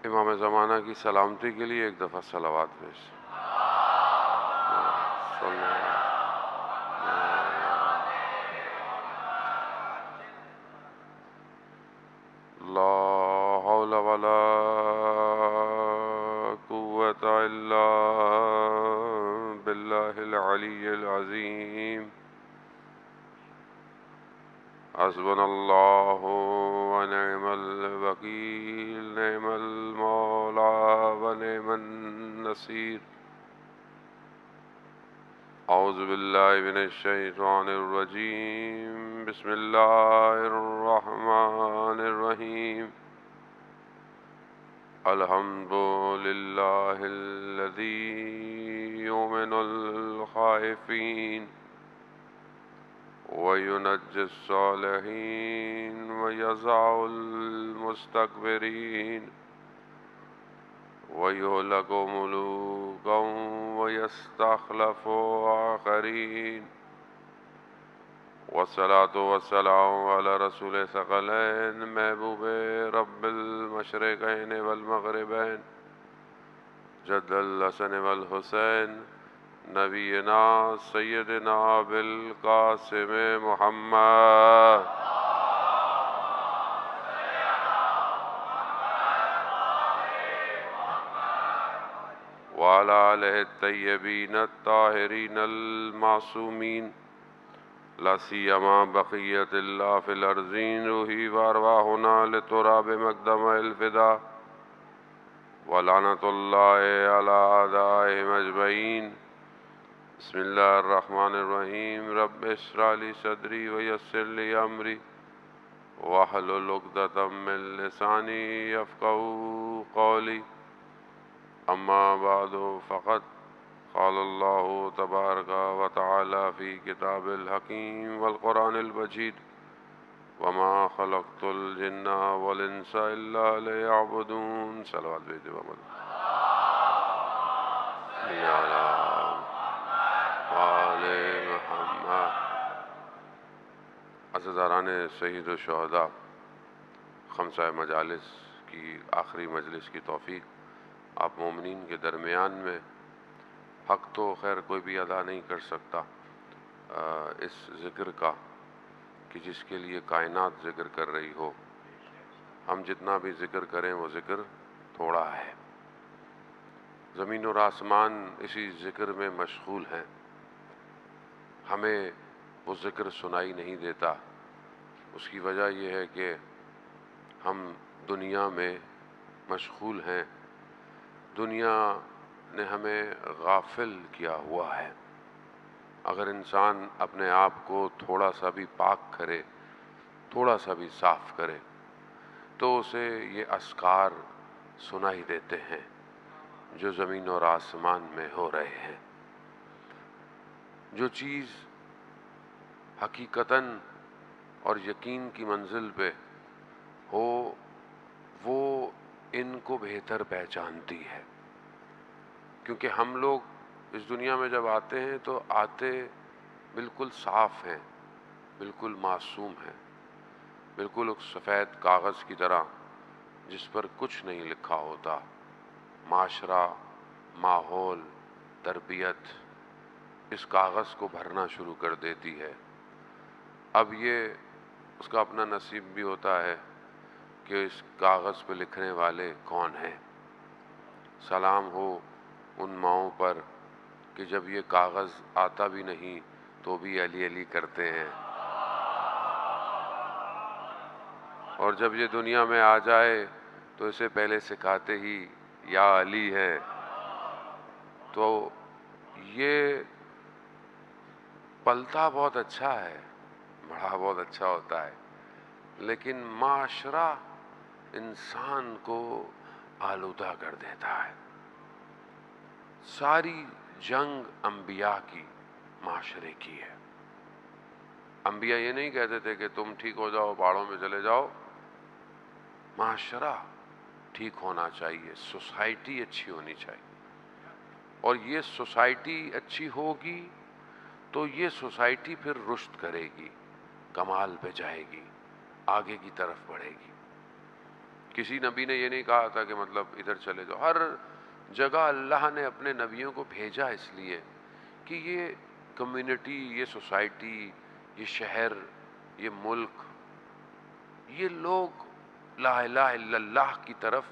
امام زمانہ کی سلامتی کے لیے ایک دفعہ صلوات پیش۔ صلی لا حول ولا قوة إلا بالله العلي العظيم۔ حسبنا الله ونعم الوكيل، نعم المولى ونعم النصير۔ أعوذ بالله من الشيطان الرجيم، بسم الله الرحمن الرحيم۔ الحمد لله الذي يؤمن الخائفين وينجي الصالحين ويزع المستكبرين ويهلك ملوكا ويستخلف آخرين، والصلاة والسلام على رسول ثقلين محبوب رب المشرقين والمغربين جد الحسن والحسين نبینا سیدنا بالقاسم محمد وعلى آلہ الطیبین الطاہرین المعصومین، لا سیما بقیت اللہ فی الارضین، روحی وارواحنا لتراب مقدم الفدا، ولعنت اللہ علی اعدائہم اجمعین۔ بسم اللہ الرحمن الرحیم۔ رب اشرح لی صدری ویسر لی امری واحلل عقدۃ من لسانی یفقہوا قولی، اما بعد فقد قال اللہ تبارک و تعالی فی کتاب الحکیم والقرآن المجید، وما خلقت الجن والانس الا لیعبدون۔ صلوات بھیجے محمد آل محمد۔ عزیزان شہید و شہداء، خمسہ مجالس کی آخری مجلس کی توفیق آپ مومنین کے درمیان میں، حق تو خیر کوئی بھی ادا نہیں کر سکتا اس ذکر کا کہ جس کے لیے کائنات ذکر کر رہی ہو۔ ہم جتنا بھی ذکر کریں وہ ذکر تھوڑا ہے۔ زمین اور آسمان اسی ذکر میں مشغول ہیں، ہمیں وہ ذکر سنائی نہیں دیتا۔ اس کی وجہ یہ ہے کہ ہم دنیا میں مشغول ہیں، دنیا نے ہمیں غافل کیا ہوا ہے۔ اگر انسان اپنے آپ کو تھوڑا سا بھی پاک کرے، تھوڑا سا بھی صاف کرے، تو اسے یہ اذکار سنائی دیتے ہیں جو زمین اور آسمان میں ہو رہے ہیں۔ جو چیز حقیقتاً اور یقین کی منزل پہ ہو وہ ان کو بہتر پہچانتی ہے، کیونکہ ہم لوگ اس دنیا میں جب آتے ہیں تو آتے بالکل صاف ہیں، بالکل معصوم ہیں، بالکل ایک سفید کاغذ کی طرح جس پر کچھ نہیں لکھا ہوتا۔ معاشرہ، ماحول، تربیت اس کاغذ کو بھرنا شروع کر دیتی ہے۔ اب یہ اس کا اپنا نصیب بھی ہوتا ہے کہ اس کاغذ پہ لکھنے والے کون ہیں۔ سلام ہو ان ماؤں پر کہ جب یہ کاغذ آتا بھی نہیں تو بھی علی علی کرتے ہیں، اور جب یہ دنیا میں آ جائے تو اسے پہلے سکھاتے ہی یا علی ہے۔ تو یہ پلتا بہت اچھا ہے، بڑا بہت اچھا ہوتا ہے، لیکن معاشرہ انسان کو آلودہ کر دیتا ہے۔ ساری جنگ انبیاء کی معاشرے کی ہے۔ انبیاء یہ نہیں کہتے تھے کہ تم ٹھیک ہو جاؤ پہاڑوں میں چلے جاؤ، معاشرہ ٹھیک ہونا چاہیے، سوسائٹی اچھی ہونی چاہیے، اور یہ سوسائٹی اچھی ہوگی تو یہ سوسائٹی پھر رشد کرے گی، کمال پہ جائے گی، آگے کی طرف بڑھے گی۔ کسی نبی نے یہ نہیں کہا تھا کہ مطلب ادھر چلے جاؤ. ہر جگہ اللہ نے اپنے نبیوں کو بھیجا اس لیے کہ یہ کمیونٹی، یہ سوسائٹی، یہ شہر، یہ ملک، یہ لوگ لا الہ الا اللہ کی طرف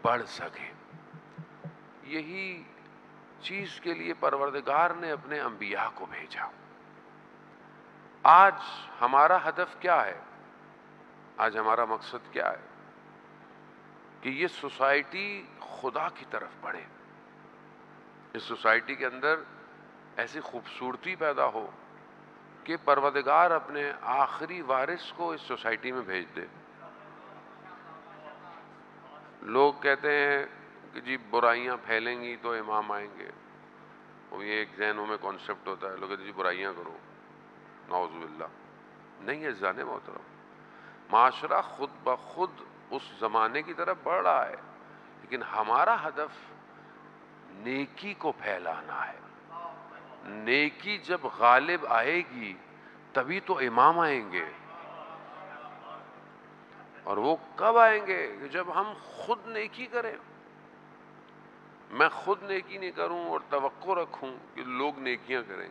بڑھ سکیں. یہی چیز کے لیے پروردگار نے اپنے انبیاء کو بھیجا. آج ہمارا ہدف کیا ہے؟ آج ہمارا مقصد کیا ہے؟ کہ یہ سوسائٹی خدا کی طرف بڑھے. اس سوسائٹی کے اندر ایسی خوبصورتی پیدا ہو کہ پروردگار اپنے آخری وارث کو اس سوسائٹی میں بھیج دے. لوگ کہتے ہیں کہ جی برائیاں پھیلیں گی تو امام آئیں گے. وہ یہ ایک ذہنوں میں کانسیپٹ ہوتا ہے، لوگ کہتے ہیں جی برائیاں کرو، نعوذ باللہ. نہیں ہے عزیزان محترم، معاشرہ خود بخود اس زمانے کی طرف بڑھ رہا ہے، لیکن ہمارا ہدف نیکی کو پھیلانا ہے. نیکی جب غالب آئے گی تبھی تو امام آئیں گے. اور وہ کب آئیں گے؟ کہ جب ہم خود نیکی کریں. میں خود نیکی نہیں کروں اور توقع رکھوں کہ لوگ نیکیاں کریں.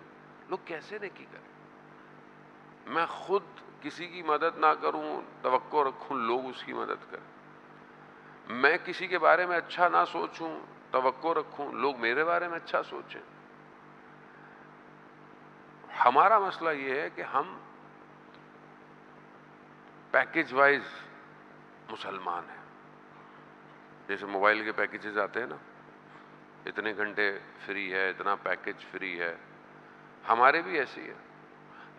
لوگ کیسے نیکی کریں؟ میں خود کسی کی مدد نہ کروں، توقع رکھوں لوگ اس کی مدد کریں. میں کسی کے بارے میں اچھا نہ سوچوں، توقع رکھوں لوگ میرے بارے میں اچھا سوچیں. ہمارا مسئلہ یہ ہے کہ ہم پیکج وائز مسلمان ہیں. جیسے موبائل کے پیکیجز آتے ہیں نا، اتنے گھنٹے فری ہے، اتنا پیکج فری ہے. ہمارے بھی ایسی ہے.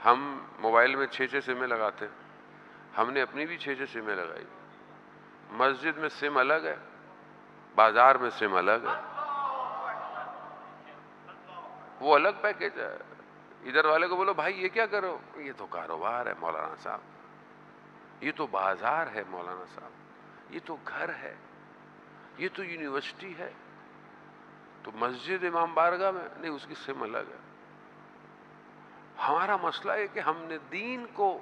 ہم موبائل میں 6 سمیں لگاتے ہیں. ہم نے اپنی بھی 6 سمیں لگائی. مسجد میں سم الگ ہے، بازار میں سم الگ ہے. وہ الگ پیکج ہے. ادھر والے کو بولو بھائی یہ کیا کرو، یہ تو کاروبار ہے مولانا صاحب، یہ تو بازار ہے مولانا صاحب، یہ تو گھر ہے، یہ تو یونیورسٹی ہے. تو مسجد امام بارگاہ میں نہیں، اس کی سم الگ ہے. ہمارا مسئلہ ہے کہ ہم نے دین کو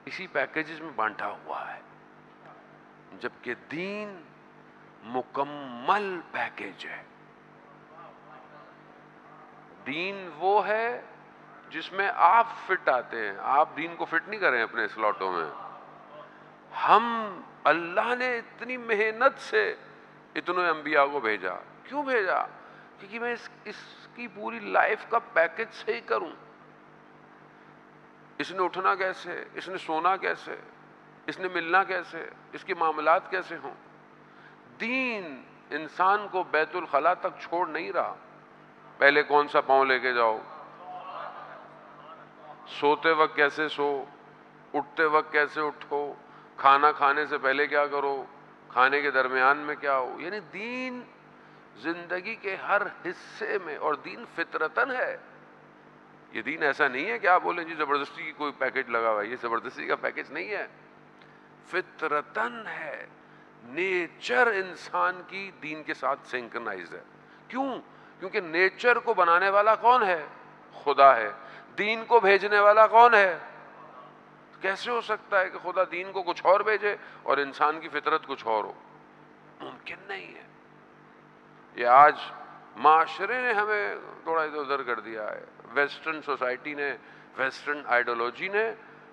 اسی پیکیجز میں بانٹا ہوا ہے، جبکہ دین مکمل پیکیج ہے. دین وہ ہے جس میں آپ فٹ آتے ہیں. آپ دین کو فٹ نہیں کریں اپنے سلاٹوں میں. ہم اللہ نے اتنی محنت سے اتنے انبیاء کو بھیجا. کیوں بھیجا؟ کیونکہ میں اس کی پوری لائف کا پیکج صحیح کروں. اس نے اٹھنا کیسے، اس نے سونا کیسے، اس نے ملنا کیسے، اس کے معاملات کیسے ہوں. دین انسان کو بیت الخلا تک چھوڑ نہیں رہا. پہلے کون سا پاؤں لے کے جاؤ، سوتے وقت کیسے سو، اٹھتے وقت کیسے اٹھو، کھانا کھانے سے پہلے کیا کرو، کھانے کے درمیان میں کیا ہو. یعنی دین زندگی کے ہر حصے میں، اور دین فطرتاً ہے. یہ دین ایسا نہیں ہے کہ آپ بولیں جی زبردستی کی کوئی پیکج لگا ہوا ہے. یہ زبردستی کا پیکج نہیں ہے، فطرتاً ہے. نیچر انسان کی دین کے ساتھ سنکرنائز ہے. کیوں؟ کیونکہ نیچر کو بنانے والا کون ہے؟ خدا ہے. دین کو بھیجنے والا کون ہے؟ کیسے ہو سکتا ہے کہ خدا دین کو کچھ اور بھیجے اور انسان کی فطرت کچھ اور ہو؟ ممکن نہیں ہے. یہ آج معاشرے نے ہمیں تھوڑا ادھر ادھر کر دیا ہے. ویسٹرن سوسائٹی نے، ویسٹرن آئیڈیالوجی نے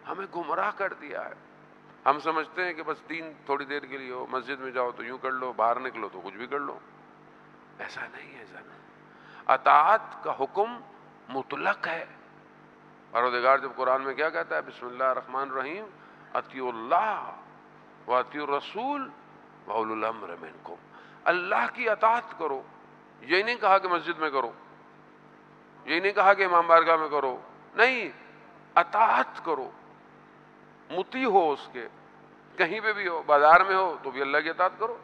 ہمیں گمراہ کر دیا ہے. ہم سمجھتے ہیں کہ بس دین تھوڑی دیر کے لیے ہو، مسجد میں جاؤ تو یوں کر لو، باہر نکلو تو کچھ بھی کر لو. ایسا نہیں ہے جناب. اطاعت کا حکم مطلق ہے. پروردگار جب قرآن میں کیا کہتا ہے، بسم اللہ الرحمن الرحیم، اطیعوا اللہ واطیعوا الرسول واولی الامر منکم. اللہ کی اطاعت کرو. یہی نہیں کہا کہ مسجد میں کرو، یہی نہیں کہا کہ امام بارگاہ میں کرو، نہیں، اطاعت کرو، مطیع ہو اس کے. کہیں پہ بھی ہو، بازار میں ہو تو بھی اللہ کی اطاعت کرو،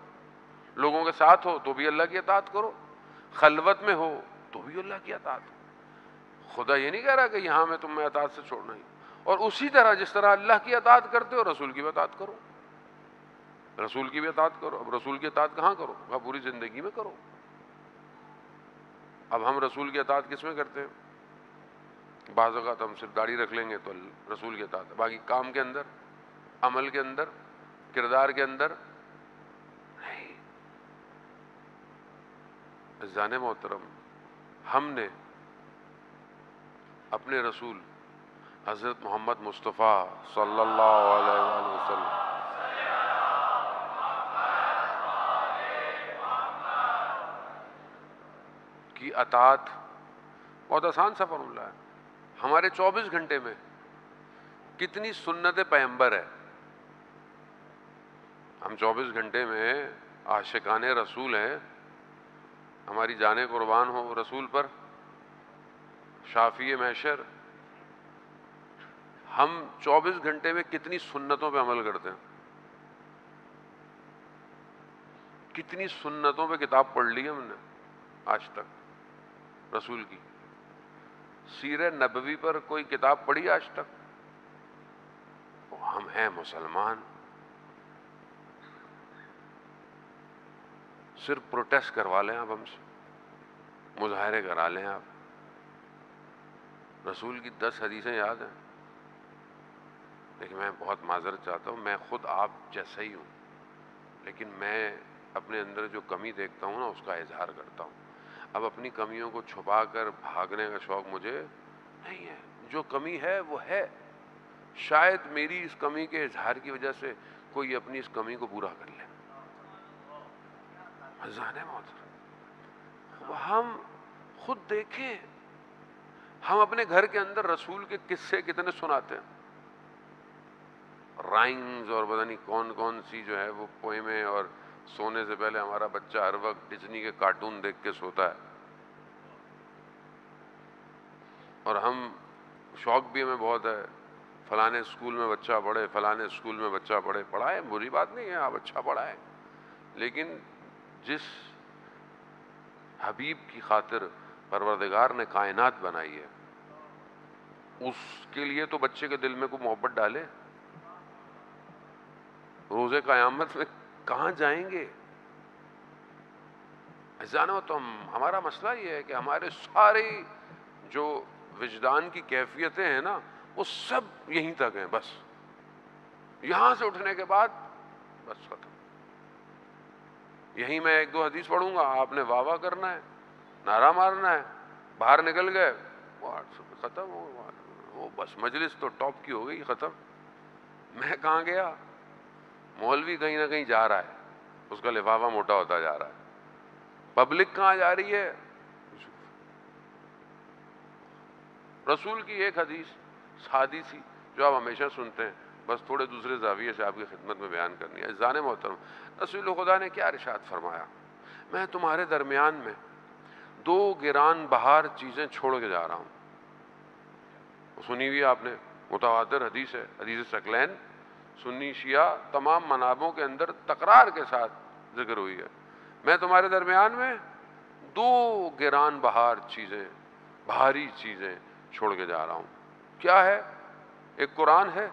لوگوں کے ساتھ ہو تو بھی اللہ کی اطاعت کرو، خلوت میں ہو تو بھی اللہ کی اطاعت کرو. خدا یہ نہیں کہہ رہا کہ یہاں میں تمہیں اطاعت سے چھوڑنا ہی. اور اسی طرح جس طرح اللہ کی اطاعت کرتے ہو، رسول کی بھی اطاعت کرو. رسول کی بھی اطاعت کرو. اب رسول کی اطاعت کہاں کرو؟ وہ پوری زندگی میں کرو. اب ہم رسول کی اطاعت کس میں کرتے ہیں؟ بعض اوقات ہم صرف داڑھی رکھ لیں گے تو رسول کی اطاعت، باقی کام کے اندر، عمل کے اندر، کردار کے اندر عزیزان محترم، ہم نے اپنے رسول حضرت محمد مصطفیٰ صلی اللہ علیہ وآلہ وسلم کی اطاعت، بہت آسان سا فارمولہ ہے، ہمارے 24 گھنٹے میں کتنی سنت پیغمبر ہے؟ ہم 24 گھنٹے میں عاشقان رسول ہیں، ہماری جانیں قربان ہو رسول پر، شافی محشر۔ ہم 24 گھنٹے میں کتنی سنتوں پہ عمل کرتے ہیں؟ کتنی سنتوں پہ کتاب پڑھ لی ہم نے آج تک رسول کی؟ سیرہ نبوی پر کوئی کتاب پڑھی آج تک؟ ہم ہیں مسلمان، صرف پروٹیسٹ کروا لیں آپ ہم سے، مظاہرے کرا لیں آپ۔ رسول کی 10 حدیثیں یاد ہیں، لیکن میں بہت معذرت چاہتا ہوں، میں خود آپ جیسا ہی ہوں، لیکن میں اپنے اندر جو کمی دیکھتا ہوں نا اس کا اظہار کرتا ہوں۔ اب اپنی کمیوں کو چھپا کر بھاگنے کا شوق مجھے نہیں ہے، جو کمی ہے وہ ہے، شاید میری اس کمی کے اظہار کی وجہ سے کوئی اپنی اس کمی کو پورا کر لے۔ عزیزان محترم، ہم خود دیکھیں، ہم اپنے گھر کے اندر رسول کے قصے کتنے سناتے ہیں، رائمز اور پتہ نہیں کون کون سی جو ہے وہ پوئمیں، اور سونے سے پہلے ہمارا بچہ ہر وقت ڈزنی کے کارٹون دیکھ کے سوتا ہے، اور ہم شوق بھی ہمیں بہت ہے، فلانے اسکول میں بچہ پڑھے، فلانے اسکول میں بچہ پڑھے، پڑھائے، بری بات نہیں ہے، آپ اچھا پڑھائے، لیکن جس حبیب کی خاطر پروردگار نے کائنات بنائی ہے اس کے لیے تو بچے کے دل میں کوئی محبت ڈالے۔ روز قیامت میں کہاں جائیں گے؟ جانو تو ہمارا مسئلہ یہ ہے کہ ہمارے سارے جو وجدان کی کیفیتیں ہیں نا وہ سب یہیں تک ہیں، بس یہاں سے اٹھنے کے بعد بس ختم۔ یہیں میں 1-2 حدیث پڑھوں گا، آپ نے واہ واہ کرنا ہے، نعرہ مارنا ہے، باہر نکل گئے ختم ہو، وہ بس مجلس تو ٹاپ کی ہو گئی، ختم۔ میں کہاں گیا؟ مولوی کہیں نہ کہیں جا رہا ہے، اس کا لفافہ موٹا ہوتا جا رہا ہے، پبلک کہاں جا رہی ہے؟ رسول کی ایک حدیث سادی سی جو آپ ہمیشہ سنتے ہیں، بس تھوڑے دوسرے زاویے سے آپ کی خدمت میں بیان کرنی ہے۔ عزیزان محترم، رسول خدا نے کیا ارشاد فرمایا؟ میں تمہارے درمیان میں 2 گران بہار چیزیں چھوڑ کے جا رہا ہوں۔ سنی ہوئی آپ نے، متواتر حدیث ہے، حدیث ثقلین، سنی شیعہ تمام منابوں کے اندر تکرار کے ساتھ ذکر ہوئی ہے۔ میں تمہارے درمیان میں 2 گران بہار چیزیں، بھاری چیزیں چھوڑ کے جا رہا ہوں۔ کیا ہے؟ ایک قرآن ہے،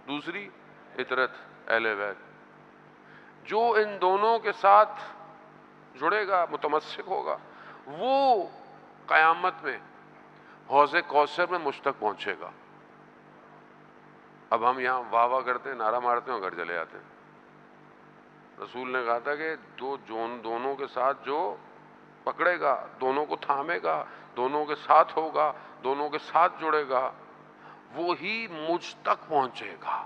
دوسری اطرت اہل بیت۔ جو ان دونوں کے ساتھ جڑے گا، متمسک ہوگا، وہ قیامت میں حوض کوثر میں مجھ تک پہنچے گا۔ اب ہم یہاں واہ واہ کرتے ہیں، نعرہ مارتے ہیں اور گھر چلے جاتے ہیں۔ رسول نے کہا تھا کہ دونوں کے ساتھ جو پکڑے گا، دونوں کو تھامے گا، دونوں کے ساتھ ہوگا، دونوں کے ساتھ جڑے گا، وہی مجھ تک پہنچے گا۔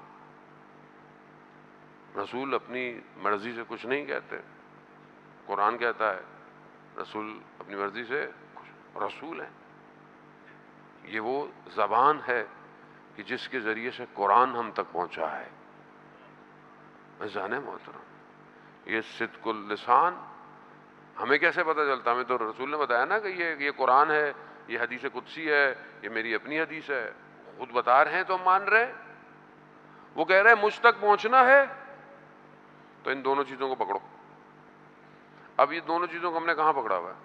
رسول اپنی مرضی سے کچھ نہیں کہتے، قرآن کہتا ہے رسول اپنی مرضی سے رسول ہیں۔ یہ وہ زبان ہے کہ جس کے ذریعے سے قرآن ہم تک پہنچا ہے۔ عزیزان محترم، یہ صدق اللسان ہمیں کیسے پتہ چلتا؟ ہمیں تو رسول نے بتایا نا کہ یہ قرآن ہے، یہ حدیث قدسی ہے، یہ میری اپنی حدیث ہے، خود بتا رہے ہیں تو ہم مان رہے ہیں۔ وہ کہہ رہے ہیں مجھ تک پہنچنا ہے تو ان دونوں چیزوں کو پکڑو۔ اب یہ دونوں چیزوں کو ہم نے کہاں پکڑا ہوا ہے؟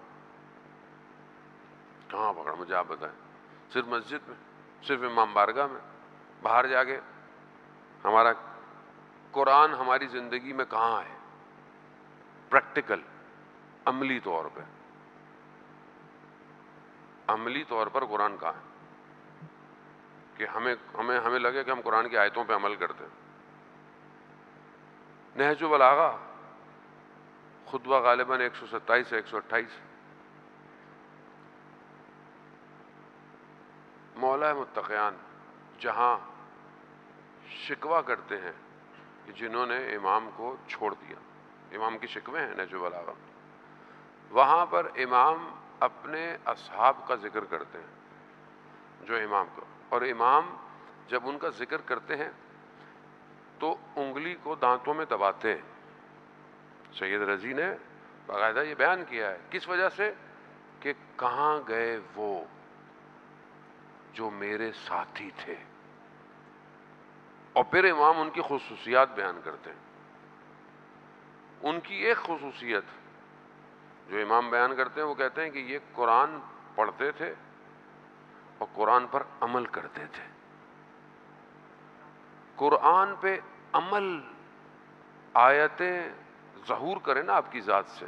کہاں پکڑا؟ مجھے آپ بتائیں۔ صرف مسجد میں، صرف امام بارگاہ میں؟ باہر جا کے ہمارا قرآن ہماری زندگی میں کہاں ہے؟ پریکٹیکل، عملی طور پہ، عملی طور پر قرآن کہاں ہے کہ ہمیں لگے کہ ہم قرآن کی آیتوں پہ عمل کرتے ہیں؟ نہج البلاغہ خطبہ غالباً 127 سے 128، مولا متقیان جہاں شکوہ کرتے ہیں کہ جنہوں نے امام کو چھوڑ دیا، امام کی شکوے ہیں نہج البلاغہ، وہاں پر امام اپنے اصحاب کا ذکر کرتے ہیں جو امام کو، اور امام جب ان کا ذکر کرتے ہیں تو انگلی کو دانتوں میں دباتے ہیں۔ سید رضی نے باقاعدہ یہ بیان کیا ہے، کس وجہ سے؟ کہ کہاں گئے وہ جو میرے ساتھی تھے، اور پھر امام ان کی خصوصیات بیان کرتے ہیں۔ ان کی ایک خصوصیت جو امام بیان کرتے ہیں وہ کہتے ہیں کہ یہ قرآن پڑھتے تھے اور قرآن پر عمل کرتے تھے۔ قرآن پہ عمل، آیتیں ظہور کریں نا آپ کی ذات سے،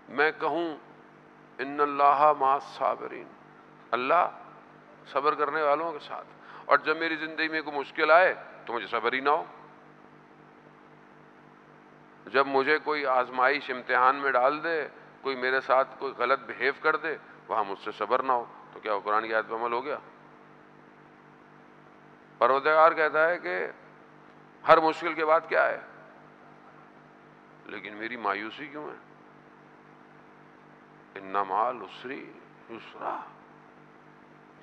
میں کہوں ان اللہ مع الصابرین، اللہ صبر کرنے والوں کے ساتھ، اور جب میری زندگی میں کوئی مشکل آئے تو مجھے صبر ہی نہ ہو، جب مجھے کوئی آزمائش امتحان میں ڈال دے، کوئی میرے ساتھ کوئی غلط بہیو کر دے، وہاں مجھ سے صبر نہ ہو، تو کیا وہ قرآن کی آیت پہ عمل ہو گیا؟ پروردگار کہتا ہے کہ ہر مشکل کے بعد کیا ہے، لیکن میری مایوسی کیوں ہے؟ ان مع العسر یسرا۔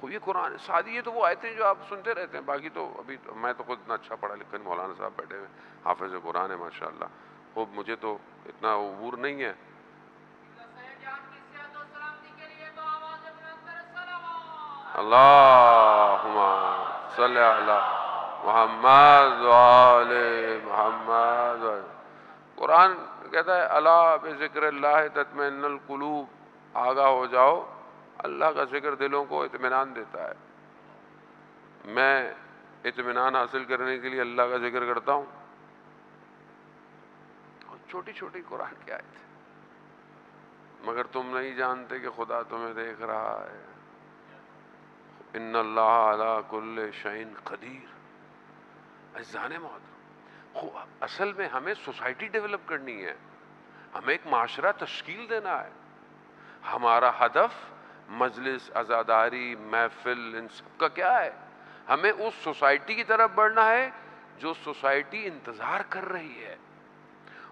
یہ قرآن سادی، یہ تو وہ آیتیں جو آپ سنتے رہتے ہیں، باقی تو ابھی میں تو خود اتنا اچھا پڑھا لکھا نہیں، مولانا صاحب بیٹھے ہوئے حافظ قرآن ہے ماشاءاللہ، خوب مجھے تو اتنا عبور نہیں ہے۔ اللہم صلی علی محمد وآل محمد۔ قرآن کہتا ہے الا بذکر اللہ تطمئن القلوب، آگاہ ہو جاؤ، اللہ کا ذکر دلوں کو اطمینان دیتا ہے۔ میں اطمینان حاصل کرنے کے لیے اللہ کا ذکر کرتا ہوں، اور چھوٹی چھوٹی قرآن کی آیت ہے، مگر تم نہیں جانتے کہ خدا تمہیں دیکھ رہا ہے۔ ان اللہ علی کل شیء قدیر۔ عزیزان محترم، اصل میں ہمیں سوسائٹی ڈیولپ کرنی ہے، ہمیں ایک معاشرہ تشکیل دینا ہے۔ ہمارا ہدف مجلس، عزاداری، محفل، ان سب کا کیا ہے؟ ہمیں اس سوسائٹی کی طرف بڑھنا ہے جو سوسائٹی انتظار کر رہی ہے،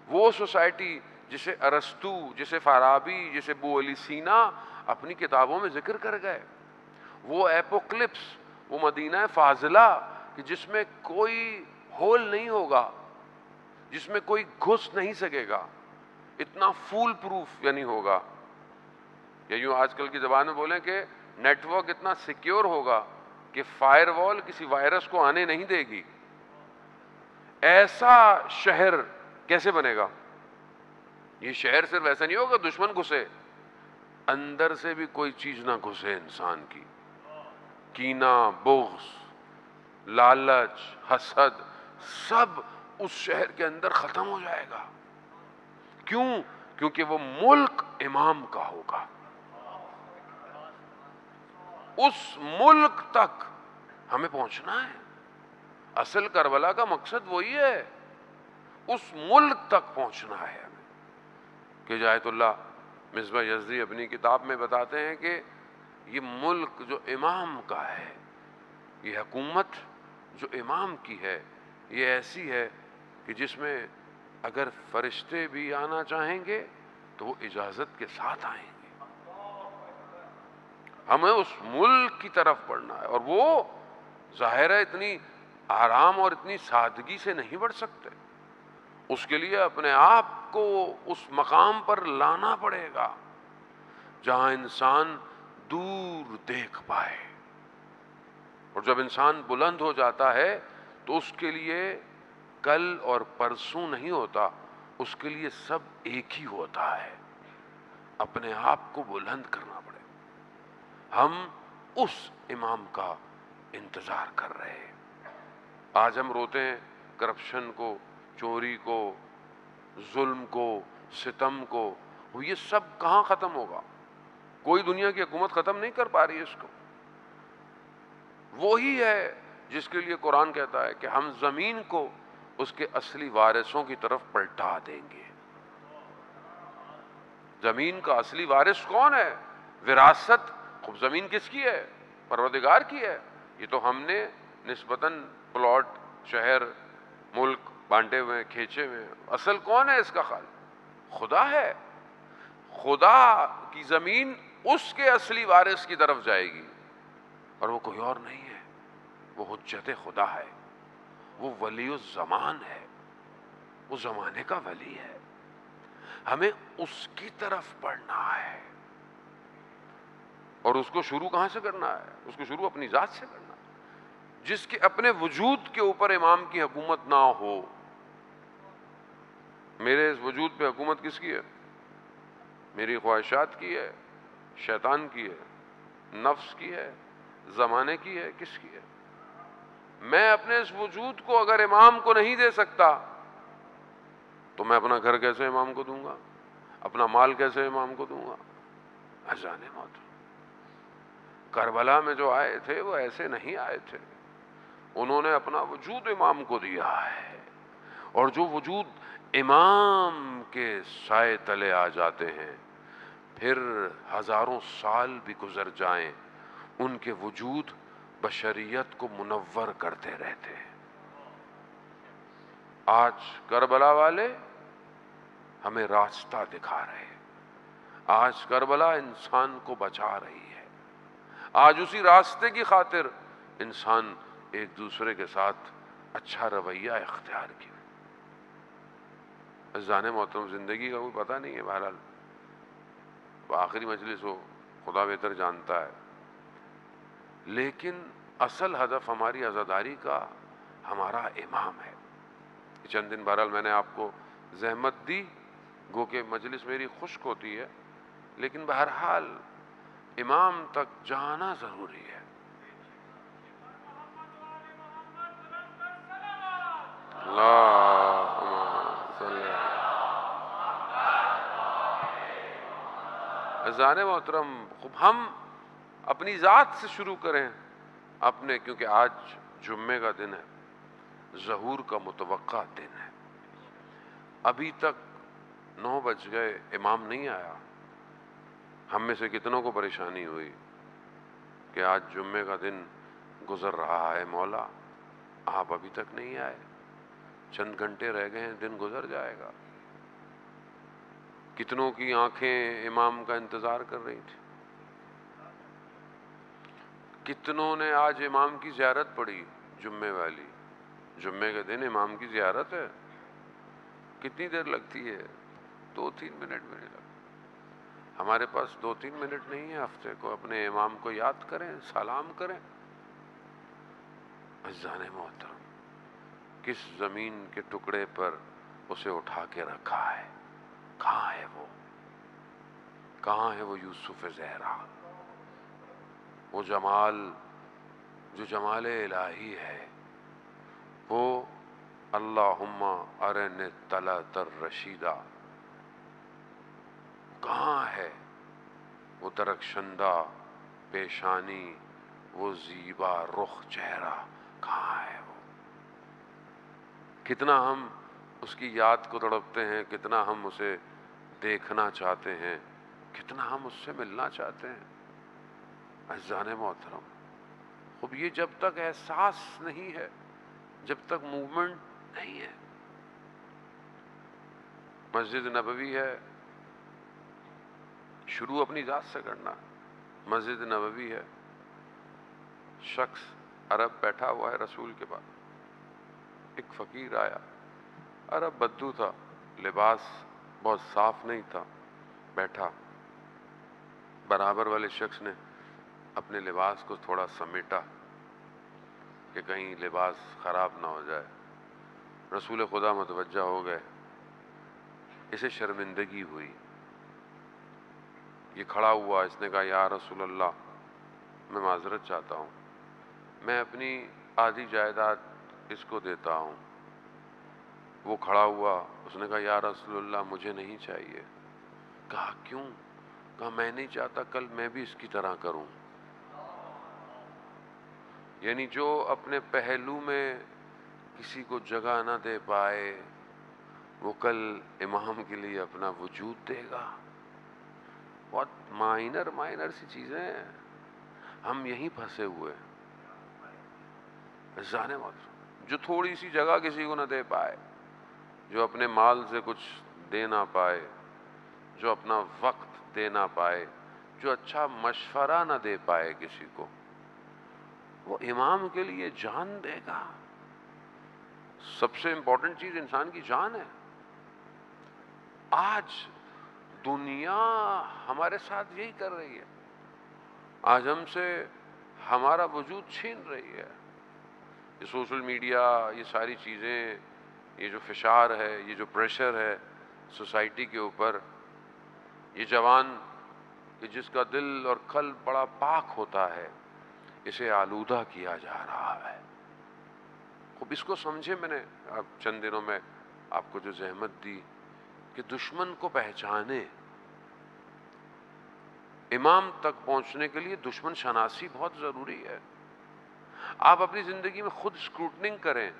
وہ سوسائٹی جسے ارسطو، جسے فارابی، جسے ابو علی سینا اپنی کتابوں میں ذکر کر گئے، وہ ایپوکلپس، وہ مدینہ فاضلہ کہ جس میں کوئی ہول نہیں ہوگا، جس میں کوئی گھس نہیں سکے گا، اتنا فول پروف یعنی ہوگا، یا یوں آج کل کی زبان میں بولیں کہ نیٹ ورک اتنا سیکیور ہوگا کہ فائر وال کسی وائرس کو آنے نہیں دے گی۔ ایسا شہر کیسے بنے گا؟ یہ شہر صرف ایسا نہیں ہوگا دشمن گھسے، اندر سے بھی کوئی چیز نہ گھسے انسان کی، کینہ، بغض، لالچ، حسد، سب اس شہر کے اندر ختم ہو جائے گا۔ کیوں؟ کیونکہ وہ ملک امام کا ہوگا۔ اس ملک تک ہمیں پہنچنا ہے، اصل کربلا کا مقصد وہی ہے، اس ملک تک پہنچنا ہے ہمیں۔ کہ ہدایت اللہ مصباح یزدی اپنی کتاب میں بتاتے ہیں کہ یہ ملک جو امام کا ہے، یہ حکومت جو امام کی ہے، یہ ایسی ہے کہ جس میں اگر فرشتے بھی آنا چاہیں گے تو وہ اجازت کے ساتھ آئیں گے۔ ہمیں اس ملک کی طرف بڑھنا ہے، اور وہ ظاہر ہے اتنی آرام اور اتنی سادگی سے نہیں بڑھ سکتے، اس کے لیے اپنے آپ کو اس مقام پر لانا پڑے گا جہاں انسان دور دیکھ پائے، اور جب انسان بلند ہو جاتا ہے تو اس کے لیے کل اور پرسوں نہیں ہوتا، اس کے لیے سب ایک ہی ہوتا ہے، اپنے آپ کو بلند کرنا پڑے۔ ہم اس امام کا انتظار کر رہے ہیں۔ آج ہم روتے ہیں کرپشن کو، چوری کو، ظلم کو، ستم کو، یہ سب کہاں ختم ہوگا؟ کوئی دنیا کی حکومت ختم نہیں کر پا رہی ہے اس کو۔ وہی ہے جس کے لیے قرآن کہتا ہے کہ ہم زمین کو اس کے اصلی وارثوں کی طرف پلٹا دیں گے۔ زمین کا اصلی وارث کون ہے؟ وراثت، خب زمین کس کی ہے؟ پروردگار کی ہے. یہ تو ہم نے نسبتاً پلاٹ، شہر، ملک بانٹے ہوئے، کھینچے ہوئے. اصل کون ہے اس کا خالق؟ خدا ہے. خدا کی زمین اس کے اصلی وارث کی طرف جائے گی، اور وہ کوئی اور نہیں ہے. وہ حجت خدا ہے، وہ ولی الزمان ہے، وہ زمانے کا ولی ہے. ہمیں اس کی طرف بڑھنا ہے. اور اس کو شروع کہاں سے کرنا ہے؟ اس کو شروع اپنی ذات سے کرنا ہے. جس کے اپنے وجود کے اوپر امام کی حکومت نہ ہو. میرے اس وجود پہ حکومت کس کی ہے؟ میری خواہشات کی ہے، شیطان کی ہے، نفس کی ہے، زمانے کی ہے، کس کی ہے؟ میں اپنے اس وجود کو اگر امام کو نہیں دے سکتا تو میں اپنا گھر کیسے امام کو دوں گا؟ اپنا مال کیسے امام کو دوں گا؟ اذان موت. کربلا میں جو آئے تھے وہ ایسے نہیں آئے تھے. انہوں نے اپنا وجود امام کو دیا ہے. اور جو وجود امام کے سائے تلے آ جاتے ہیں، پھر ہزاروں سال بھی گزر جائیں، ان کے وجود بشریت کو منور کرتے رہتے ہیں. آج کربلا والے ہمیں راستہ دکھا رہے ہیں. آج کربلا انسان کو بچا رہی ہے. آج اسی راستے کی خاطر انسان ایک دوسرے کے ساتھ اچھا رویہ اختیار کیا. عزیزان محترم، زندگی کا کوئی پتہ نہیں ہے. بہرحال آخری مجلس ہو، خدا بہتر جانتا ہے. لیکن اصل ہدف ہماری عزاداری کا ہمارا امام ہے. چند دن بہرحال میں نے آپ کو زحمت دی، گو کہ مجلس میری خشک ہوتی ہے، لیکن بہرحال امام تک جانا ضروری ہے. اللہم صلی. عزیزان محترم، ہم اپنی ذات سے شروع کریں. اپنے، کیونکہ آج جمعے کا دن ہے، ظہور کا متوقع دن ہے. ابھی تک 9 بج گئے، امام نہیں آیا. ہم میں سے کتنوں کو پریشانی ہوئی کہ آج جمعے کا دن گزر رہا ہے، مولا آپ ابھی تک نہیں آئے. چند گھنٹے رہ گئے ہیں، دن گزر جائے گا. کتنوں کی آنکھیں امام کا انتظار کر رہی تھی. کتنوں نے آج امام کی زیارت پڑھی، جمعے والی. جمعے کے دن امام کی زیارت ہے. کتنی دیر لگتی ہے؟ 2-3 منٹ بھی نہیں لگتی. ہمارے پاس 2-3 منٹ نہیں ہے ہفتے کو. اپنے امام کو یاد کریں، سلام کریں. عزیزان محترم، کس زمین کے ٹکڑے پر اسے اٹھا کے رکھا ہے؟ کہاں ہے وہ؟ کہاں ہے وہ یوسف زہرا؟ وہ جمال جو جمال الہی ہے، وہ اللہم ارنی الطلعۃ الرشیدہ کہاں ہے؟ وہ درخشندہ پیشانی، وہ زیبا رخ چہرہ کہاں ہے وہ؟ کتنا ہم اس کی یاد کو تڑپتے ہیں، کتنا ہم اسے دیکھنا چاہتے ہیں، کتنا ہم اس سے ملنا چاہتے ہیں. عزیزان محترم، خب یہ جب تک احساس نہیں ہے، جب تک موومنٹ نہیں ہے. مسجد نبوی ہے، شروع اپنی ذات سے کرنا. مسجد نبوی ہے، شخص عرب بیٹھا ہوا ہے رسول کے پاس. ایک فقیر آیا، عرب بدو تھا، لباس بہت صاف نہیں تھا. بیٹھا، برابر والے شخص نے اپنے لباس کو تھوڑا سمیٹا کہ کہیں لباس خراب نہ ہو جائے. رسول خدا متوجہ ہو گئے. اسے شرمندگی ہوئی. یہ کھڑا ہوا، اس نے کہا یا رسول اللہ، میں معذرت چاہتا ہوں، میں اپنی آدھی جائیداد اس کو دیتا ہوں. وہ کھڑا ہوا، اس نے کہا یا رسول اللہ مجھے نہیں چاہیے. کہا کیوں؟ کہا میں نہیں چاہتا کل میں بھی اس کی طرح کروں. یعنی جو اپنے پہلو میں کسی کو جگہ نہ دے پائے، وہ کل امام کے لیے اپنا وجود دے گا. بہت مائنر سی چیزیں ہیں. ہم یہیں پھنسے ہوئے ہیں. جانے مت جو تھوڑی سی جگہ کسی کو نہ دے پائے، جو اپنے مال سے کچھ دے نہ پائے، جو اپنا وقت دے نہ پائے، جو اچھا مشورہ نہ دے پائے کسی کو، وہ امام کے لیے جان دے گا. سب سے امپورٹنٹ چیز انسان کی جان ہے. آج دنیا ہمارے ساتھ یہی کر رہی ہے. آج ہم سے ہمارا وجود چھین رہی ہے. یہ سوشل میڈیا، یہ ساری چیزیں، یہ جو فشار ہے، یہ جو پریشر ہے سوسائٹی کے اوپر، یہ جوان کہ جس کا دل اور قلب بڑا پاک ہوتا ہے، اسے آلودہ کیا جا رہا ہے. خوب اس کو سمجھے. میں نے اب چند دنوں میں آپ کو جو زحمت دی کہ دشمن کو پہچانے. امام تک پہنچنے کے لیے دشمن شناسی بہت ضروری ہے. آپ اپنی زندگی میں خود اسکروٹننگ کریں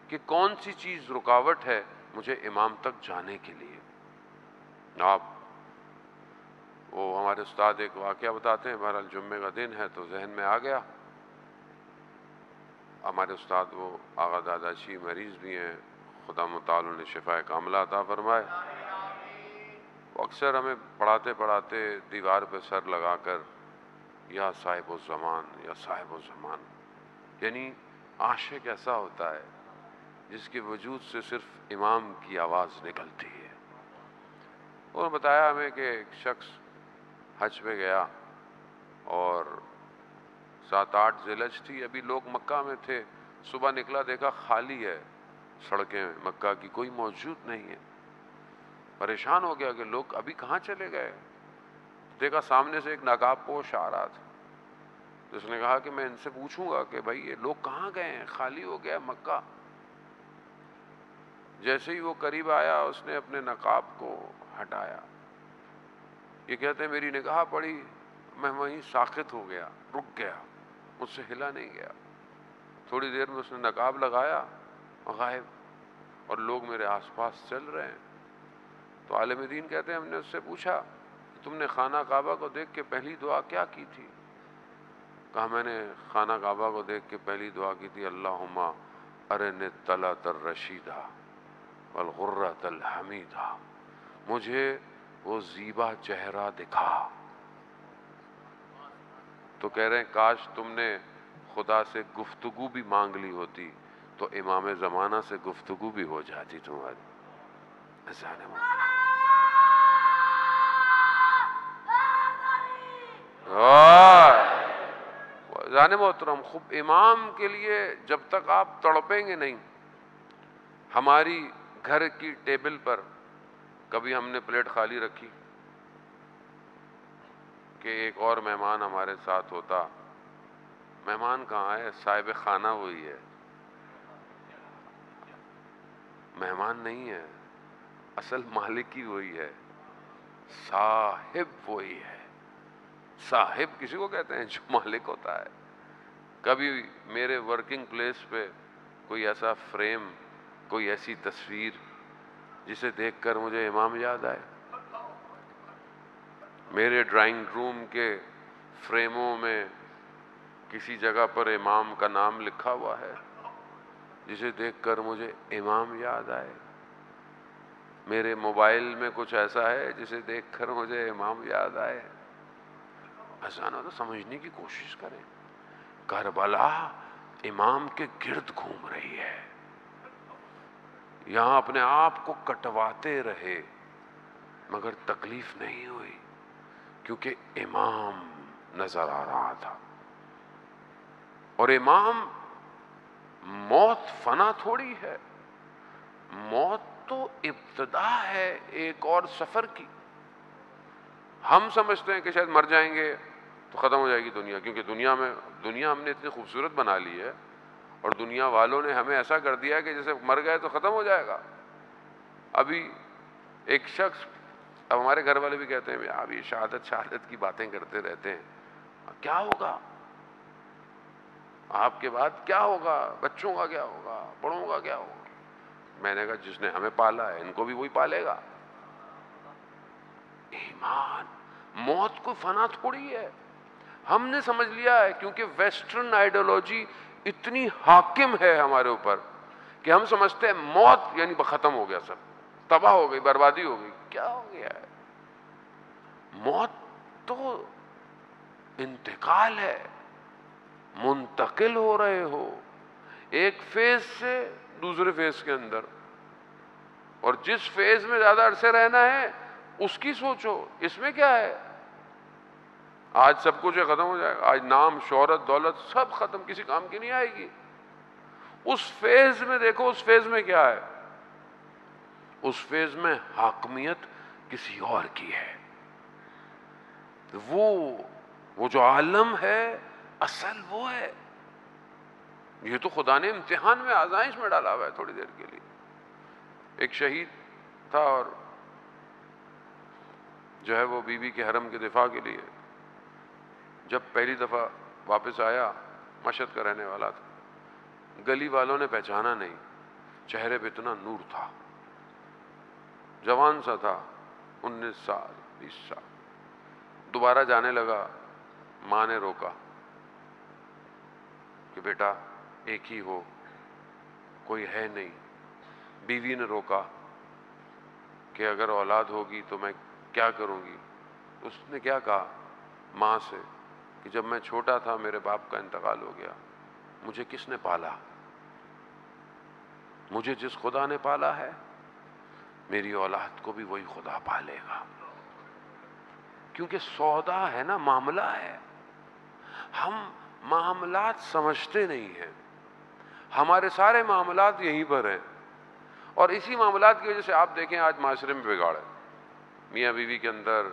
کہ کون سی چیز رکاوٹ ہے مجھے امام تک جانے کے لیے. آپ وہ ہمارے استاد ایک واقعہ بتاتے ہیں، بہرحال جمعے کا دن ہے تو ذہن میں آ گیا. ہمارے استاد وہ آغا داداشی مریض بھی ہیں، خدا متعال انہیں شفا کاملہ عطا فرمائے. وہ اکثر ہمیں پڑھاتے پڑھاتے دیوار پہ سر لگا کر یا صاحب الزمان یا صاحب الزمان، یعنی عاشق ایسا ہوتا ہے جس کے وجود سے صرف امام کی آواز نکلتی ہے. انہوں نے بتایا ہمیں کہ ایک شخص حج پہ گیا اور 7-8 ذی الحج تھی، ابھی لوگ مکہ میں تھے. صبح نکلا دیکھا خالی ہے سڑکیں مکہ کی، کوئی موجود نہیں ہے. پریشان ہو گیا کہ لوگ ابھی کہاں چلے گئے. دیکھا سامنے سے ایک نقاب پوش آ رہا تھا. اس نے کہا کہ میں ان سے پوچھوں گا کہ بھائی یہ لوگ کہاں گئے ہیں، خالی ہو گیا مکہ. جیسے ہی وہ قریب آیا اس نے اپنے نقاب کو ہٹایا. یہ کہتے ہیں میری نگاہ پڑی، میں وہیں ساخط ہو گیا، رک گیا، مجھ سے ہلا نہیں گیا. تھوڑی دیر میں اس نے نقاب لگایا، غائب، اور لوگ میرے آس پاس چل رہے ہیں. تو عالم دین کہتے ہیں ہم نے اس سے پوچھا کہ تم نے خانہ کعبہ کو دیکھ کے پہلی دعا کیا کی تھی؟ کہا میں نے خانہ کعبہ کو دیکھ کے پہلی دعا کی تھی اللہم ارنی الطلعۃ الرشیدہ والغرۃ الحمیدہ، مجھے وہ زیبا چہرہ دکھا. تو کہہ رہے ہیں کاش تم نے خدا سے گفتگو بھی مانگ لی ہوتی تو امام زمانہ سے گفتگو بھی ہو جاتی تمہاری. جانے محترم، خوب امام کے لیے جب تک آپ تڑپیں گے نہیں. ہماری گھر کی ٹیبل پر کبھی ہم نے پلیٹ خالی رکھی کہ ایک اور مہمان ہمارے ساتھ ہوتا. مہمان کہاں ہے؟ صاحب خانہ وہی ہے، مہمان نہیں ہے. اصل مالک ہی وہی ہے، صاحب وہی ہے. صاحب کسی کو کہتے ہیں جو مالک ہوتا ہے. کبھی میرے ورکنگ پلیس پہ کوئی ایسا فریم، کوئی ایسی تصویر جسے دیکھ کر مجھے امام یاد آئے. میرے ڈرائنگ روم کے فریموں میں کسی جگہ پر امام کا نام لکھا ہوا ہے جسے دیکھ کر مجھے امام یاد آئے. میرے موبائل میں کچھ ایسا ہے جسے دیکھ کر مجھے امام یاد آئے. ایسا نہ تو سمجھنے کی کوشش کریں. کربلا امام کے گرد گھوم رہی ہے، یہاں اپنے آپ کو کٹواتے رہے مگر تکلیف نہیں ہوئی کیونکہ امام نظر آ رہا تھا. اور امام، موت فنا تھوڑی ہے، موت تو ابتدا ہے ایک اور سفر کی. ہم سمجھتے ہیں کہ شاید مر جائیں گے تو ختم ہو جائے گی دنیا، کیونکہ دنیا ہم نے اتنی خوبصورت بنا لی ہے اور دنیا والوں نے ہمیں ایسا کر دیا کہ جیسے مر گئے تو ختم ہو جائے گا. ابھی ایک شخص، اب ہمارے گھر والے بھی کہتے ہیں اب یہ شہادت کی باتیں کرتے رہتے ہیں، کیا ہوگا آپ کے بعد؟ کیا ہوگا؟ بچوں کا کیا ہوگا؟ بڑوں کا کیا ہوگا؟ میں نے کہا جس نے ہمیں پالا ہے ان کو بھی وہی پالے گا. ایمان، موت کو فنا تھوڑی ہے. ہم نے سمجھ لیا ہے کیونکہ ویسٹرن آئیڈیالوجی اتنی حاکم ہے ہمارے اوپر کہ ہم سمجھتے ہیں موت یعنی ختم ہو گیا، سب تباہ ہو گئی، بربادی ہو گئی. کیا ہو گیا ہے؟ موت تو انتقال ہے، منتقل ہو رہے ہو ایک فیز سے دوسرے فیز کے اندر، اور جس فیز میں زیادہ عرصے رہنا ہے اس کی سوچو. اس میں کیا ہے؟ آج سب کچھ ختم ہو جائے گا، آج نام، شہرت، دولت سب ختم، کسی کام کی نہیں آئے گی. اس فیز میں دیکھو، اس فیز میں کیا ہے؟ اس فیز میں حاکمیت کسی اور کی ہے. وہ جو عالم ہے اصل وہ ہے. یہ تو خدا نے امتحان میں، آزمائش میں ڈالا ہوا ہے تھوڑی دیر کے لیے. ایک شہید تھا اور جو ہے وہ بیوی کے حرم کے دفاع کے لیے جب پہلی دفعہ واپس آیا، مشہد کا رہنے والا تھا، گلی والوں نے پہچانا نہیں، چہرے پہ اتنا نور تھا، جوان سا تھا، 19 سال 20 سال. دوبارہ جانے لگا، ماں نے روکا کہ بیٹا ایک ہی ہو، کوئی ہے نہیں. بیوی نے روکا کہ اگر اولاد ہوگی تو میں کیا کروں گی. اس نے کیا کہا ماں سے کہ جب میں چھوٹا تھا میرے باپ کا انتقال ہو گیا، مجھے کس نے پالا؟ مجھے جس خدا نے پالا ہے میری اولاد کو بھی وہی خدا پالے گا. کیونکہ سودا ہے نا، معاملہ ہے. ہم معاملات سمجھتے نہیں ہیں، ہمارے سارے معاملات یہیں پر ہیں. اور اسی معاملات کی وجہ سے آپ دیکھیں آج معاشرے میں بگاڑ ہے، میاں بیوی کے اندر،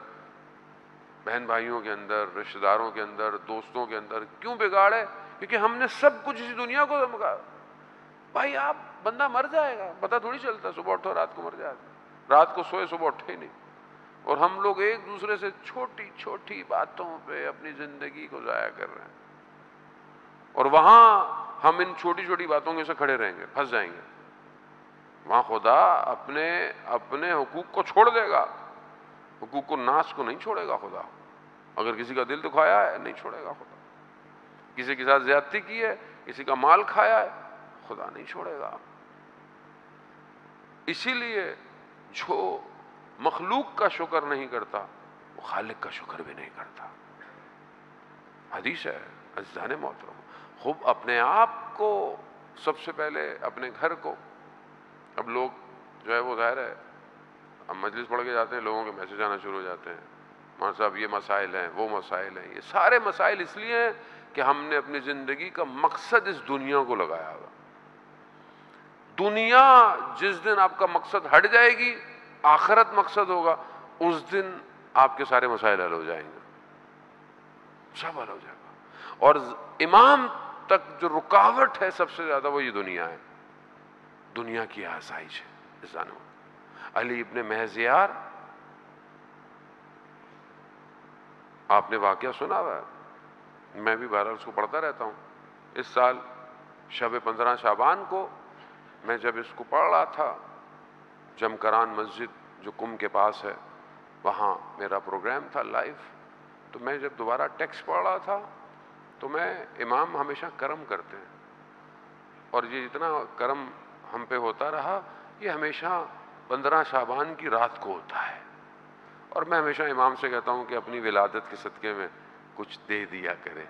بہن بھائیوں کے اندر، رشتہ داروں کے اندر، دوستوں کے اندر. کیوں بگاڑ ہے؟ کیونکہ ہم نے سب کچھ اسی دنیا کو سمجھا. بھائی آپ بندہ مر جائے گا، پتہ تھوڑی چلتا، صبح اٹھو رات کو مر جائے گا، رات کو سوئے صبح اٹھے ہی نہیں. اور ہم لوگ ایک دوسرے سے چھوٹی چھوٹی باتوں پہ اپنی زندگی کو ضائع کر رہے ہیں، اور وہاں ہم ان چھوٹی چھوٹی باتوں کے سے کھڑے رہیں گے، پھنس جائیں گے. وہاں خدا اپنے حقوق کو چھوڑ دے گا، حقوق الناس کو نہیں چھوڑے گا خدا. اگر کسی کا دل دکھایا ہے نہیں چھوڑے گا خدا. کسی کے ساتھ زیادتی کی ہے، کسی کا مال کھایا ہے، خدا نہیں چھوڑے گا. اسی لیے جو مخلوق کا شکر نہیں کرتا وہ خالق کا شکر بھی نہیں کرتا. حدیث ہے عزیزان محترم. خوب اپنے آپ کو سب سے پہلے، اپنے گھر کو. اب لوگ جو ہے وہ ظاہر ہے ہم مجلس پڑھ کے جاتے ہیں، لوگوں کے میسج آنا شروع ہو جاتے ہیں، مولانا صاحب یہ مسائل ہیں، وہ مسائل ہیں. یہ سارے مسائل اس لیے ہیں کہ ہم نے اپنی زندگی کا مقصد اس دنیا کو لگایا ہوا. دنیا جس دن آپ کا مقصد ہٹ جائے گی، آخرت مقصد ہوگا، اس دن آپ کے سارے مسائل حل ہو جائیں گے، سب حل ہو جائے گا. اور امام تک جو رکاوٹ ہے سب سے زیادہ وہ یہ دنیا ہے، دنیا کی آسائش ہے. جانو علی ابن مہزیار، آپ نے واقعہ سنا ہوا ہے، میں بھی بہرحال اس کو پڑھتا رہتا ہوں. اس سال شب 15 شعبان کو میں جب اس کو پڑھ رہا تھا، جمکران مسجد جو کم کے پاس ہے وہاں میرا پروگرام تھا لائیو. تو میں جب دوبارہ ٹیکسٹ پڑھ رہا تھا تو میں، امام ہمیشہ کرم کرتے ہیں، اور یہ جتنا کرم ہم پہ ہوتا رہا یہ ہمیشہ 15 شعبان کی رات کو ہوتا ہے. اور میں ہمیشہ امام سے کہتا ہوں کہ اپنی ولادت کے صدقے میں کچھ دے دیا کرے،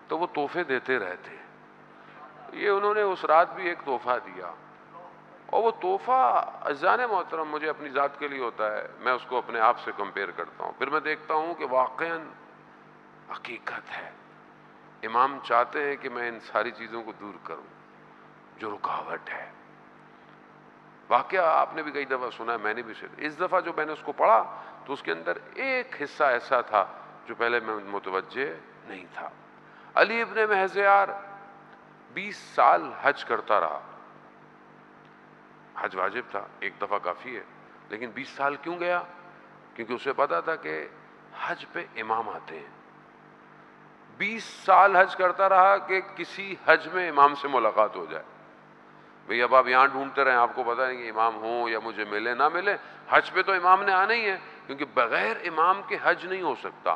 تو وہ تحفے دیتے رہتے. یہ انہوں نے اس رات بھی ایک تحفہ دیا، اور وہ تحفہ عزیزان محترم مجھے اپنی ذات کے لیے ہوتا ہے. میں اس کو اپنے آپ سے کمپیئر کرتا ہوں، پھر میں دیکھتا ہوں کہ واقعاً حقیقت ہے. امام چاہتے ہیں کہ میں ان ساری چیزوں کو دور کروں جو رکاوٹ ہے. واقعہ آپ نے بھی کئی دفعہ سنا ہے، میں نے بھی سنا. اس دفعہ جو میں نے اس کو پڑھا تو اس کے اندر ایک حصہ ایسا تھا جو پہلے میں متوجہ نہیں تھا. علی ابن مہزیار 20 سال حج کرتا رہا. حج واجب تھا، ایک دفعہ کافی ہے، لیکن 20 سال کیوں گیا؟ کیونکہ اسے پتا تھا کہ حج پہ امام آتے ہیں. 20 سال حج کرتا رہا کہ کسی حج میں امام سے ملاقات ہو جائے. بھئی اب آپ یہاں ڈھونڈتے رہیں، آپ کو پتا نہیں کہ امام ہوں یا مجھے ملے نہ ملے، حج پہ تو امام نے آنا ہی ہے، کیونکہ بغیر امام کے حج نہیں ہو سکتا.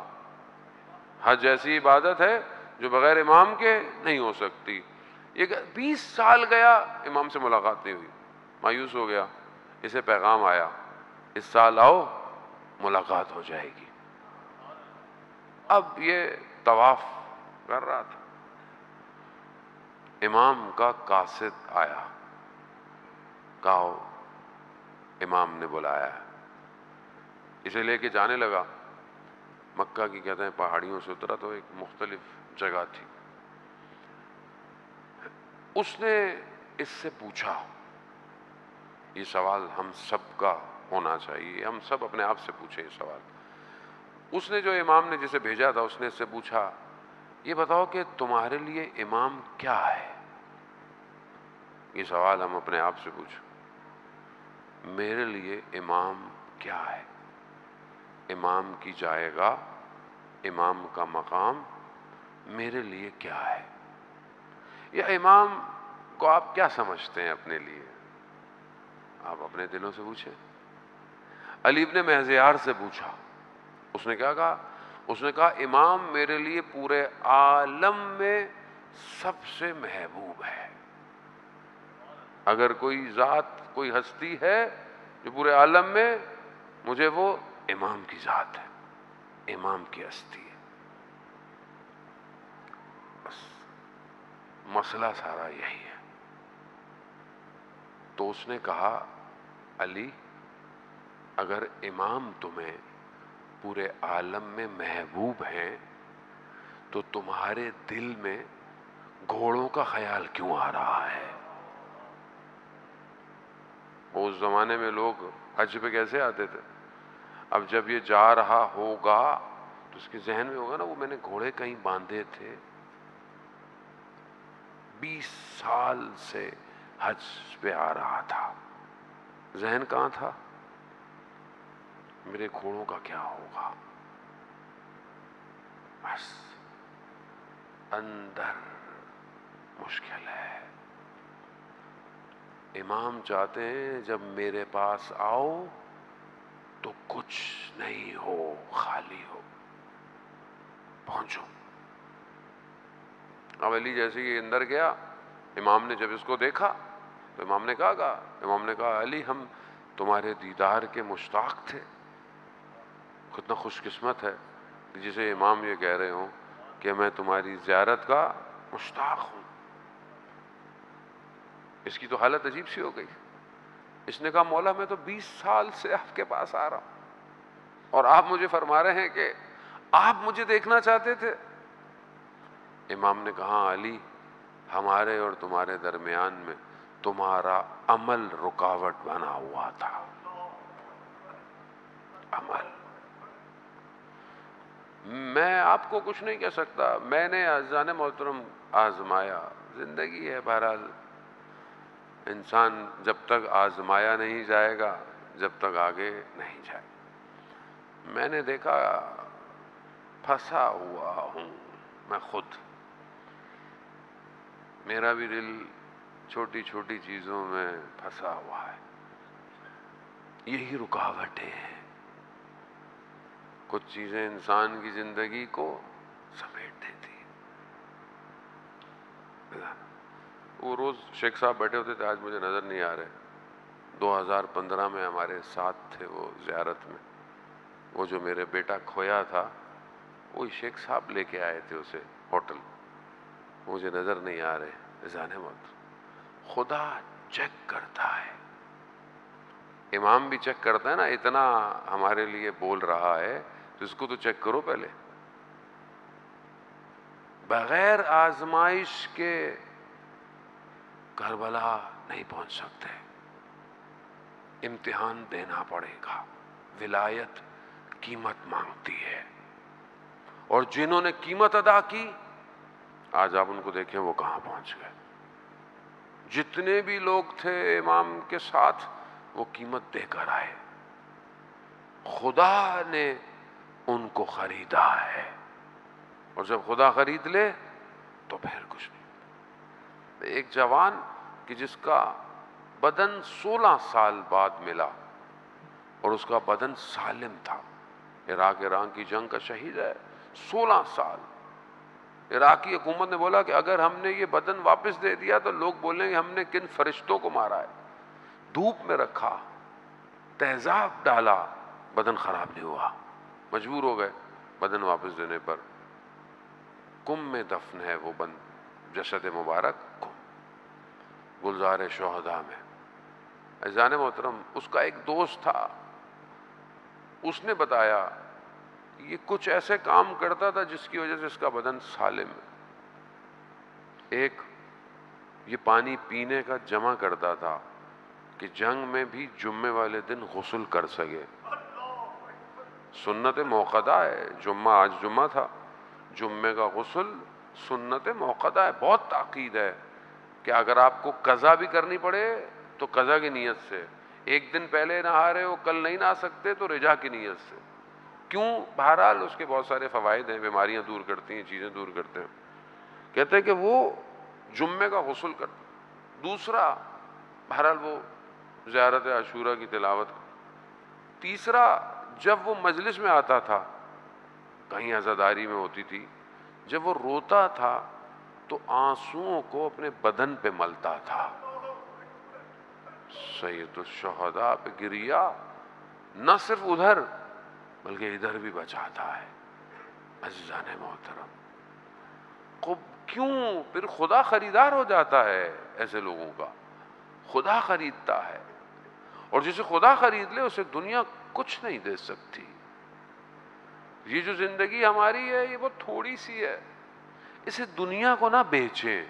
حج ایسی عبادت ہے جو بغیر امام کے نہیں ہو سکتی. یہ 20 سال گیا امام سے ملاقات نہیں ہوئی، مایوس ہو گیا. اسے پیغام آیا اس سال آؤ ملاقات ہو جائے گی. اب یہ طواف کر رہا تھا، امام کا قاصد آیا، کہا امام نے بلایا ہے. اسے لے کے جانے لگا. مکہ کی کہتے ہیں پہاڑیوں سے اترا تو ایک مختلف جگہ تھی. اس نے اس سے پوچھا، یہ سوال ہم سب کا ہونا چاہیے، ہم سب اپنے آپ سے پوچھیں یہ سوال. اس نے جو امام نے جسے بھیجا تھا اس نے اس سے پوچھا، یہ بتاؤ کہ تمہارے لیے امام کیا ہے؟ یہ سوال ہم اپنے آپ سے پوچھیں. میرے لیے امام کیا ہے؟ امام کی جائے گا، امام کا مقام میرے لیے کیا ہے؟ یا امام کو آپ کیا سمجھتے ہیں اپنے لیے؟ آپ اپنے دلوں سے پوچھیں. علی ابن مہذیار سے پوچھا. اس نے کیا کہا؟ اس نے کہا امام میرے لیے پورے عالم میں سب سے محبوب ہے. اگر کوئی ذات، کوئی ہستی ہے جو پورے عالم میں، مجھے وہ امام کی ذات ہے، امام کی ہستی ہے. بس مسئلہ سارا یہی ہے. تو اس نے کہا علی اگر امام تمہیں پورے عالم میں محبوب ہیں تو تمہارے دل میں گھوڑوں کا خیال کیوں آ رہا ہے؟ وہ اس زمانے میں لوگ حج پہ کیسے آتے تھے؟ اب جب یہ جا رہا ہوگا تو اس کے ذہن میں ہوگا نا وہ میں نے گھوڑے کہیں باندھے تھے، 20 سال سے حج پہ آ رہا تھا، ذہن کہاں تھا؟ میرے گھوڑوں کا کیا ہوگا؟ بس اندر مشکل ہے. امام چاہتے ہیں جب میرے پاس آؤ تو کچھ نہیں ہو، خالی ہو، پہنچو. اب علی جیسے ہی اندر گیا، امام نے جب اس کو دیکھا تو امام نے کہا علی ہم تمہارے دیدار کے مشتاق تھے. کتنا خوش قسمت ہے کہ جسے امام یہ کہہ رہے ہوں کہ میں تمہاری زیارت کا مشتاق ہوں. اس کی تو حالت عجیب سی ہو گئی. اس نے کہا مولا میں تو 20 سال سے آپ کے پاس آ رہا ہوں اور آپ مجھے فرما رہے ہیں کہ آپ مجھے دیکھنا چاہتے تھے. امام نے کہا علی ہمارے اور تمہارے درمیان میں تمہارا عمل رکاوٹ بنا ہوا تھا. عمل. میں آپ کو کچھ نہیں کہہ سکتا. میں نے عزیزان محترم آزمایا. زندگی ہے بہرحال، انسان جب تک آزمایا نہیں جائے گا جب تک آگے نہیں جائے. میں نے دیکھا پھنسا ہوا ہوں میں خود. میرا بھی دل چھوٹی چھوٹی چیزوں میں پھنسا ہوا ہے. یہی رکاوٹیں ہیں. کچھ چیزیں انسان کی زندگی کو سمیٹ دیتی. وہ روز شیخ صاحب بیٹھے ہوتے تھے، آج مجھے نظر نہیں آ رہے. 2015 میں ہمارے ساتھ تھے وہ زیارت میں. وہ جو میرے بیٹا کھویا تھا وہی شیخ صاحب لے کے آئے تھے اسے ہوٹل. مجھے نظر نہیں آ رہے. ذہن مت خدا چیک کرتا ہے. امام بھی چیک کرتا ہے نا. اتنا ہمارے لیے بول رہا ہے تو اس کو تو چیک کرو پہلے. بغیر آزمائش کے کربلا نہیں پہنچ سکتے. امتحان دینا پڑے گا. ولایت قیمت مانگتی ہے اور جنہوں نے قیمت ادا کی آج آپ ان کو دیکھیں وہ کہاں پہنچ گئے. جتنے بھی لوگ تھے امام کے ساتھ وہ قیمت دے کر آئے. خدا نے ان کو خریدا ہے اور جب خدا خرید لے تو پھر کچھ نہیں. ایک جوان کہ جس کا بدن 16 سال بعد ملا اور اس کا بدن سالم تھا، عراق ایران کی جنگ کا شہید ہے. 16 سال عراقی حکومت نے بولا کہ اگر ہم نے یہ بدن واپس دے دیا تو لوگ بولیں گے ہم نے کن فرشتوں کو مارا ہے. دھوپ میں رکھا, تیزاب ڈالا, بدن خراب نہیں ہوا, مجبور ہو گئے بدن واپس دینے پر. کم میں دفن ہے وہ جسد مبارک, کم گلزار شہداء میں. عزیزان محترم, اس کا ایک دوست تھا, اس نے بتایا یہ کچھ ایسے کام کرتا تھا جس کی وجہ سے اس کا بدن سالم ہے. ایک یہ پانی پینے کا جمع کرتا تھا کہ جنگ میں بھی جمعے والے دن غسل کر سکے. سنت موقدہ ہے, آج جمعہ تھا, جمعے کا غسل سنت موقدہ ہے. بہت تاکید ہے کہ اگر آپ کو قضا بھی کرنی پڑے تو قضا کی نیت سے. ایک دن پہلے نہا رہے ہو, کل نہیں نہا سکتے تو رجا کی نیت سے. کیوں؟ بہرحال اس کے بہت سارے فوائد ہیں, بیماریاں دور کرتی ہیں, چیزیں دور کرتے ہیں. کہتے ہیں کہ وہ جمعے کا غسل کرتا. دوسرا, بہرحال وہ زیارت عاشورہ کی تلاوت. تیسرا, جب وہ مجلس میں آتا تھا, کہیں عزاداری میں ہوتی تھی, جب وہ روتا تھا تو آنسوؤں کو اپنے بدن پہ ملتا تھا. سید الشہداء پہ گریا نہ صرف ادھر بلکہ ادھر بھی بچاتا ہے. عزیزان محترم, کیوں؟ پھر خدا خریدار ہو جاتا ہے ایسے لوگوں کا. خدا خریدتا ہے, اور جسے خدا خرید لے اسے دنیا کچھ نہیں دے سکتی. یہ جو زندگی ہماری ہے یہ بہت تھوڑی سی ہے, اسے دنیا کو نہ بیچیں,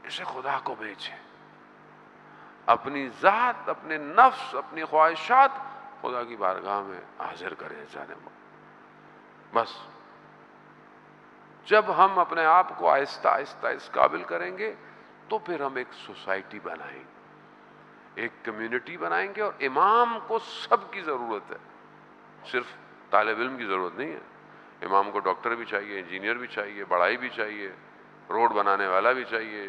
اسے خدا کو بیچیں. اپنی ذات, اپنے نفس, اپنی خواہشات خدا کی بارگاہ میں حاضر کریں. بس جب ہم اپنے آپ کو آہستہ آہستہ اس قابل کریں گے تو پھر ہم ایک سوسائٹی بنائیں گے, ایک کمیونٹی بنائیں گے. اور امام کو سب کی ضرورت ہے, صرف طالب علم کی ضرورت نہیں ہے. امام کو ڈاکٹر بھی چاہیے, انجینئر بھی چاہیے, بڑائی بھی چاہیے, روڈ بنانے والا بھی چاہیے,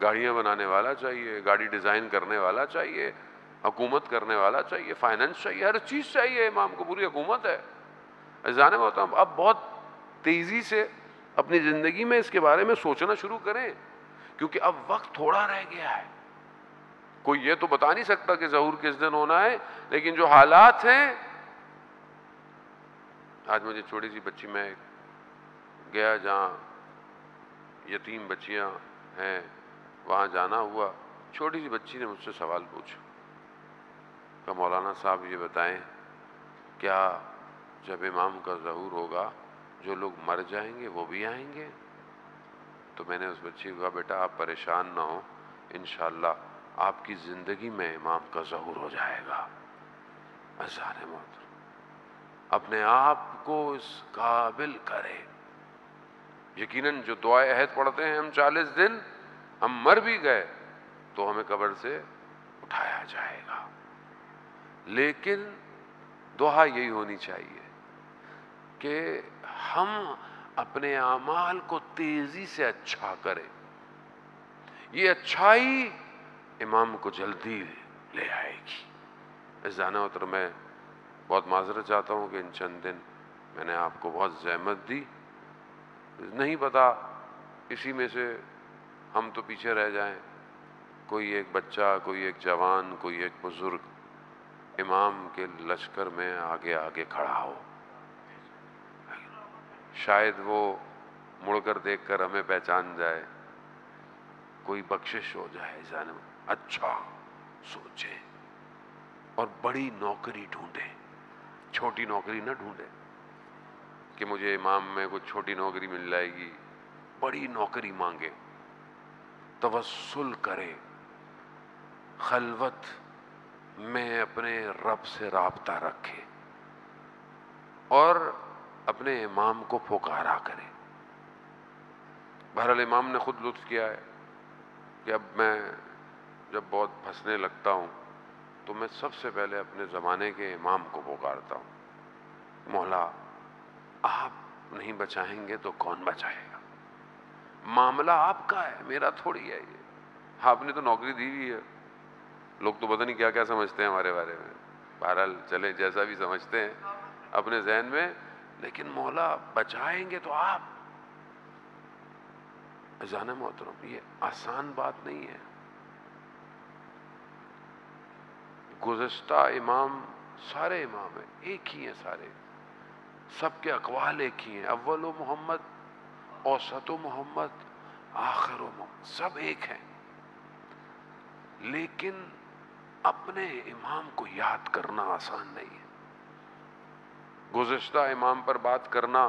گاڑیاں بنانے والا چاہیے, گاڑی ڈیزائن کرنے والا چاہیے, حکومت کرنے والا چاہیے, فائننس چاہیے, ہر چیز چاہیے. امام کو پوری حکومت ہے. عزیزان محترم, اب بہت تیزی سے اپنی زندگی میں اس کے بارے میں سوچنا شروع کریں, کیونکہ اب وقت تھوڑا رہ گیا ہے. کوئی یہ تو بتا نہیں سکتا کہ ظہور کس دن ہونا ہے, لیکن جو حالات ہیں. آج مجھے چھوٹی سی بچی, میں گیا جہاں یتیم بچیاں ہیں, وہاں جانا ہوا. چھوٹی سی بچی نے مجھ سے سوال پوچھا کہ مولانا صاحب یہ بتائیں, کیا جب امام کا ظہور ہوگا جو لوگ مر جائیں گے وہ بھی آئیں گے؟ تو میں نے اس بچی کو کہا, بیٹا آپ پریشان نہ ہو, انشاءاللہ آپ کی زندگی میں امام کا ظہور ہو جائے گا. عزیزان محترم, اپنے آپ کو اس قابل کرے. یقیناً جو دعائے عہد پڑھتے ہیں ہم 40 دن, ہم مر بھی گئے تو ہمیں قبر سے اٹھایا جائے گا. لیکن دعا یہی ہونی چاہیے کہ ہم اپنے اعمال کو تیزی سے اچھا کریں. یہ اچھائی امام کو جلدی لے آئے گی. عزیزان محترم, میں بہت معذرت چاہتا ہوں کہ ان چند دن میں نے آپ کو بہت زحمت دی. نہیں پتا اسی میں سے ہم تو پیچھے رہ جائیں, کوئی ایک بچہ, کوئی ایک جوان, کوئی ایک بزرگ امام کے لشکر میں آگے آگے کھڑا ہو. شاید وہ مڑ کر دیکھ کر ہمیں پہچان جائے, کوئی بخشش ہو جائے. جانب اچھا سوچیں اور بڑی نوکری ڈھونڈیں, چھوٹی نوکری نہ ڈھونڈیں کہ مجھے امام میں کچھ چھوٹی نوکری مل جائے گی. بڑی نوکری مانگے, توسل کرے, خلوت میں اپنے رب سے رابطہ رکھے اور اپنے امام کو پکارا کرے. بہرحال امام نے خود لطف کیا ہے کہ اب میں جب بہت پھنسنے لگتا ہوں تو میں سب سے پہلے اپنے زمانے کے امام کو پکارتا ہوں, مولا آپ نہیں بچائیں گے تو کون بچائے گا؟ معاملہ آپ کا ہے, میرا تھوڑی ہے یہ. آپ نے تو نوکری دی ہوئی ہے, لوگ تو پتہ نہیں کیا کیا سمجھتے ہیں ہمارے بارے میں. بہرحال چلیں جیسا بھی سمجھتے ہیں اپنے ذہن میں, لیکن مولا بچائیں گے تو آپ. عزیزان محترم، یہ آسان بات نہیں ہے. گزشتہ امام سارے امام ہیں، ایک ہی ہیں سارے، سب کے اقوال ایک ہی ہیں. اول و محمد، اوسط و محمد، آخر و محمد، سب ایک ہیں. لیکن اپنے امام کو یاد کرنا آسان نہیں ہے. گزشتہ امام پر بات کرنا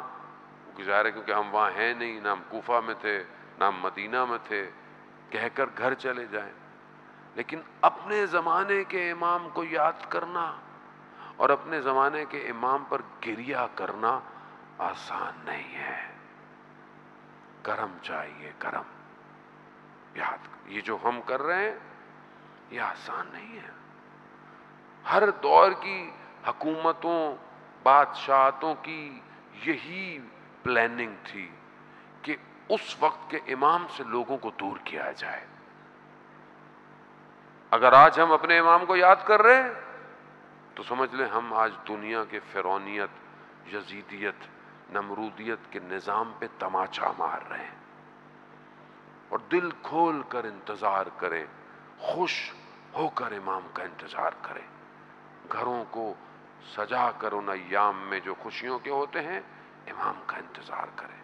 گزارے، کیونکہ ہم وہاں ہیں نہیں، نہ ہم کوفہ میں تھے نہ ہم مدینہ میں تھے، کہہ کر گھر چلے جائیں. لیکن اپنے زمانے کے امام کو یاد کرنا اور اپنے زمانے کے امام پر گریہ کرنا آسان نہیں ہے. کرم چاہیے، کرم. یاد یہ جو ہم کر رہے ہیں یہ آسان نہیں ہے. ہر دور کی حکومتوں، بادشاہتوں کی یہی پلاننگ تھی کہ اس وقت کے امام سے لوگوں کو دور کیا جائے. اگر آج ہم اپنے امام کو یاد کر رہے ہیں تو سمجھ لیں ہم آج دنیا کے فرعونیت، یزیدیت، نمرودیت کے نظام پہ تماچا مار رہے ہیں. اور دل کھول کر انتظار کریں، خوش ہو کر امام کا انتظار کریں. گھروں کو سجا کر ان ایام میں جو خوشیوں کے ہوتے ہیں امام کا انتظار کریں.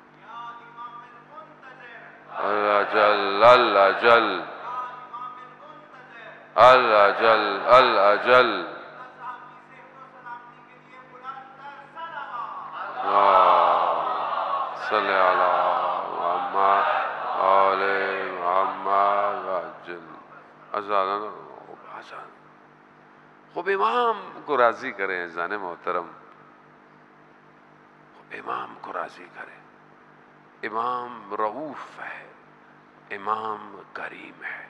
اللہ جل، اللہ جل، اللہ جل، اللہ جل. صلی علی محمد آل محمد وجل. خوب امام کو راضی کریں عزیزان محترم، امام کو راضی کریں. امام رؤوف ہے، امام کریم ہے.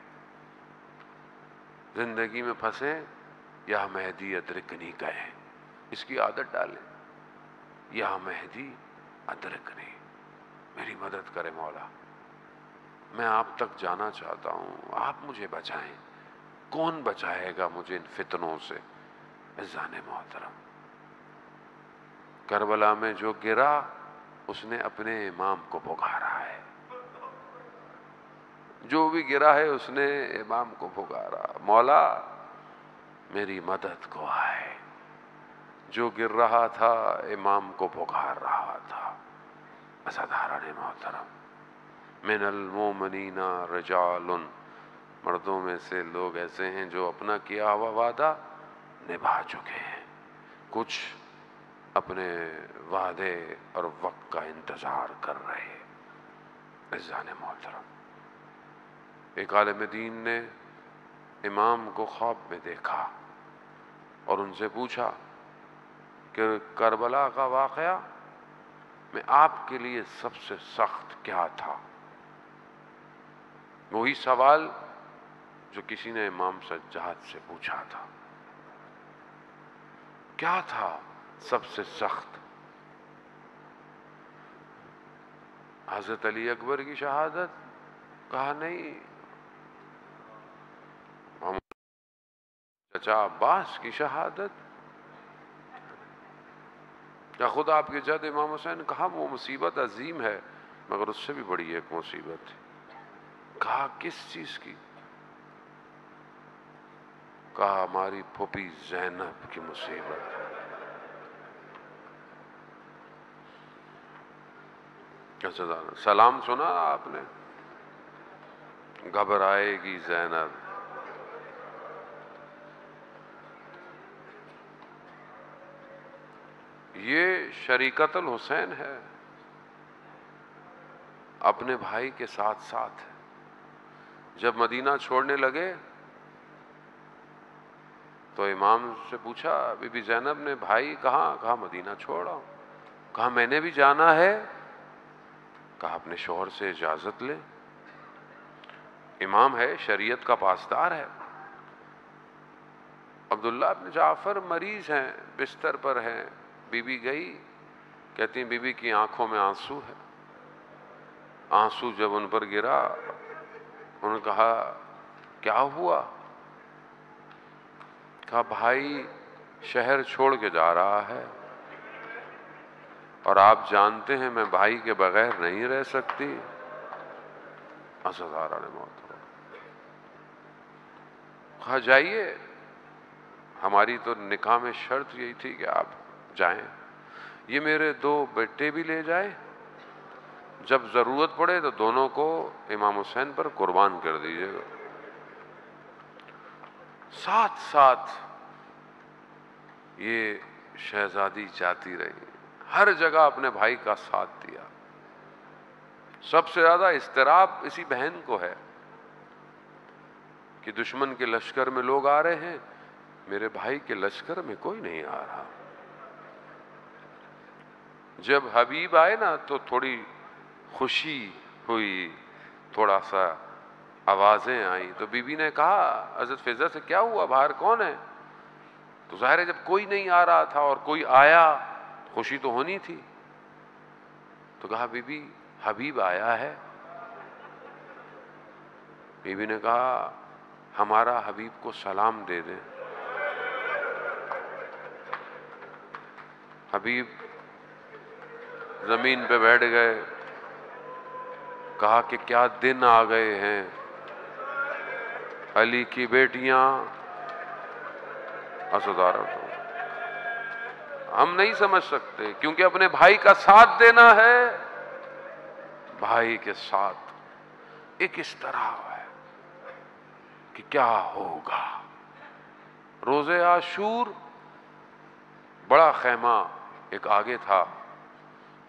زندگی میں پھنسے یا مہدی ادرکنی کہیں، اس کی عادت ڈالیں. یا مہدی ادرکنی، میری مدد کرے مولا. میں آپ تک جانا چاہتا ہوں، آپ مجھے بچائیں. کون بچائے گا مجھے ان فتنوں سے؟ عزیزان محترم، کربلا میں جو گرا اس نے اپنے امام کو پکارا ہے. جو بھی گرا ہے اس نے امام کو پکارا، مولا میری مدد کو آئے. جو گر رہا تھا امام کو پکار رہا تھا. عزیزان محترم، من المومنین رجال، مردوں میں سے لوگ ایسے ہیں جو اپنا کیا ہوا وعدہ نبھا چکے ہیں. کچھ اپنے وعدے اور وقت کا انتظار کر رہے ہیں. عزیزان محترم، ایک عالم دین نے امام کو خواب میں دیکھا اور ان سے پوچھا کہ کربلا کا واقعہ میں آپ کے لیے سب سے سخت کیا تھا؟ وہی سوال جو کسی نے امام سجاد سے پوچھا تھا. کیا تھا سب سے سخت؟ حضرت علی اکبر کی شہادت؟ کہا نہیں، چچا عباس کی شہادت. یا خود آپ کے جد امام حسین؟ کہا وہ مصیبت عظیم ہے مگر اس سے بھی بڑی ایک مصیبت ہے. کہا کس چیز کی؟ کہا ہماری پھوپھی زینب کی مصیبت. سلام سنا آپ نے؟ گھبرائے گی زینب. یہ شریکت الحسین ہے، اپنے بھائی کے ساتھ ساتھ ہے. جب مدینہ چھوڑنے لگے تو امام سے پوچھا بی بی زینب نے بھائی کہاں؟ کہا مدینہ چھوڑا. کہا میں نے بھی جانا ہے. کہا اپنے شوہر سے اجازت لے. امام ہے، شریعت کا پاسدار ہے. عبداللہ ابن جعفر مریض ہیں، بستر پر ہیں. بی بی گئی، کہتی ہیں بی بی کی آنکھوں میں آنسو ہے. آنسو جب ان پر گرا انہوں نے کہا کیا ہوا؟ کہا بھائی شہر چھوڑ کے جا رہا ہے. اور آپ جانتے ہیں میں بھائی کے بغیر نہیں رہ سکتی۔ عزاداران محترم، کہا جائیے، ہماری تو نکاح میں شرط یہی تھی کہ آپ جائیں، یہ میرے 2 بیٹے بھی لے جائیں، جب ضرورت پڑے تو دونوں کو امام حسین پر قربان کر دیجیے گا۔ ساتھ ساتھ یہ شہزادی جاتی رہی، ہر جگہ اپنے بھائی کا ساتھ دیا۔ سب سے زیادہ اضطراب اسی بہن کو ہے کہ دشمن کے لشکر میں لوگ آ رہے ہیں، میرے بھائی کے لشکر میں کوئی نہیں آ رہا۔ جب حبیب آئے نا تو تھوڑی خوشی ہوئی، تھوڑا سا آوازیں آئیں، تو بی بی نے کہا حضرت فضہ سے کیا ہوا، باہر کون ہے؟ تو ظاہر ہے جب کوئی نہیں آ رہا تھا اور کوئی آیا خوشی تو ہونی تھی۔ تو کہا بی بی حبیب آیا ہے۔ بی بی نے کہا ہمارا حبیب کو سلام دے دیں۔ حبیب زمین پہ بیٹھ گئے، کہا کہ کیا دن آ گئے ہیں، علی کی بیٹیاں عزاداران، ہم نہیں سمجھ سکتے کیونکہ اپنے بھائی کا ساتھ دینا ہے، بھائی کے ساتھ ایک اس طرح ہے کہ کیا ہوگا۔ روز عاشور بڑا خیمہ ایک آگے تھا،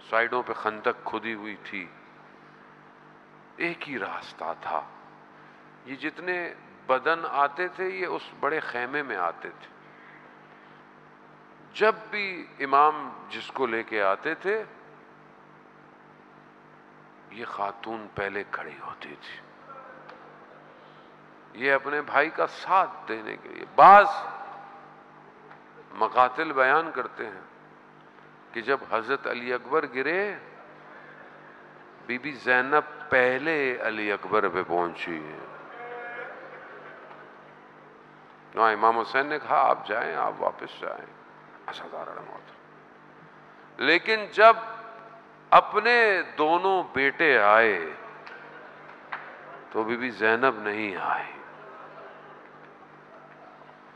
سائیڈوں پہ خندق کھدی ہوئی تھی، ایک ہی راستہ تھا، یہ جتنے بدن آتے تھے یہ اس بڑے خیمے میں آتے تھے۔ جب بھی امام جس کو لے کے آتے تھے یہ خاتون پہلے کھڑی ہوتی تھی، یہ اپنے بھائی کا ساتھ دینے کے لیے۔ بعض مقاتل بیان کرتے ہیں کہ جب حضرت علی اکبر گرے، بی بی زینب پہلے علی اکبر پہ پہنچی ہے۔ امام حسین نے کہا آپ جائیں، آپ واپس جائیں، عزاداران محترم۔ لیکن جب اپنے دونوں بیٹے آئے تو بی بی زینب نہیں آئی۔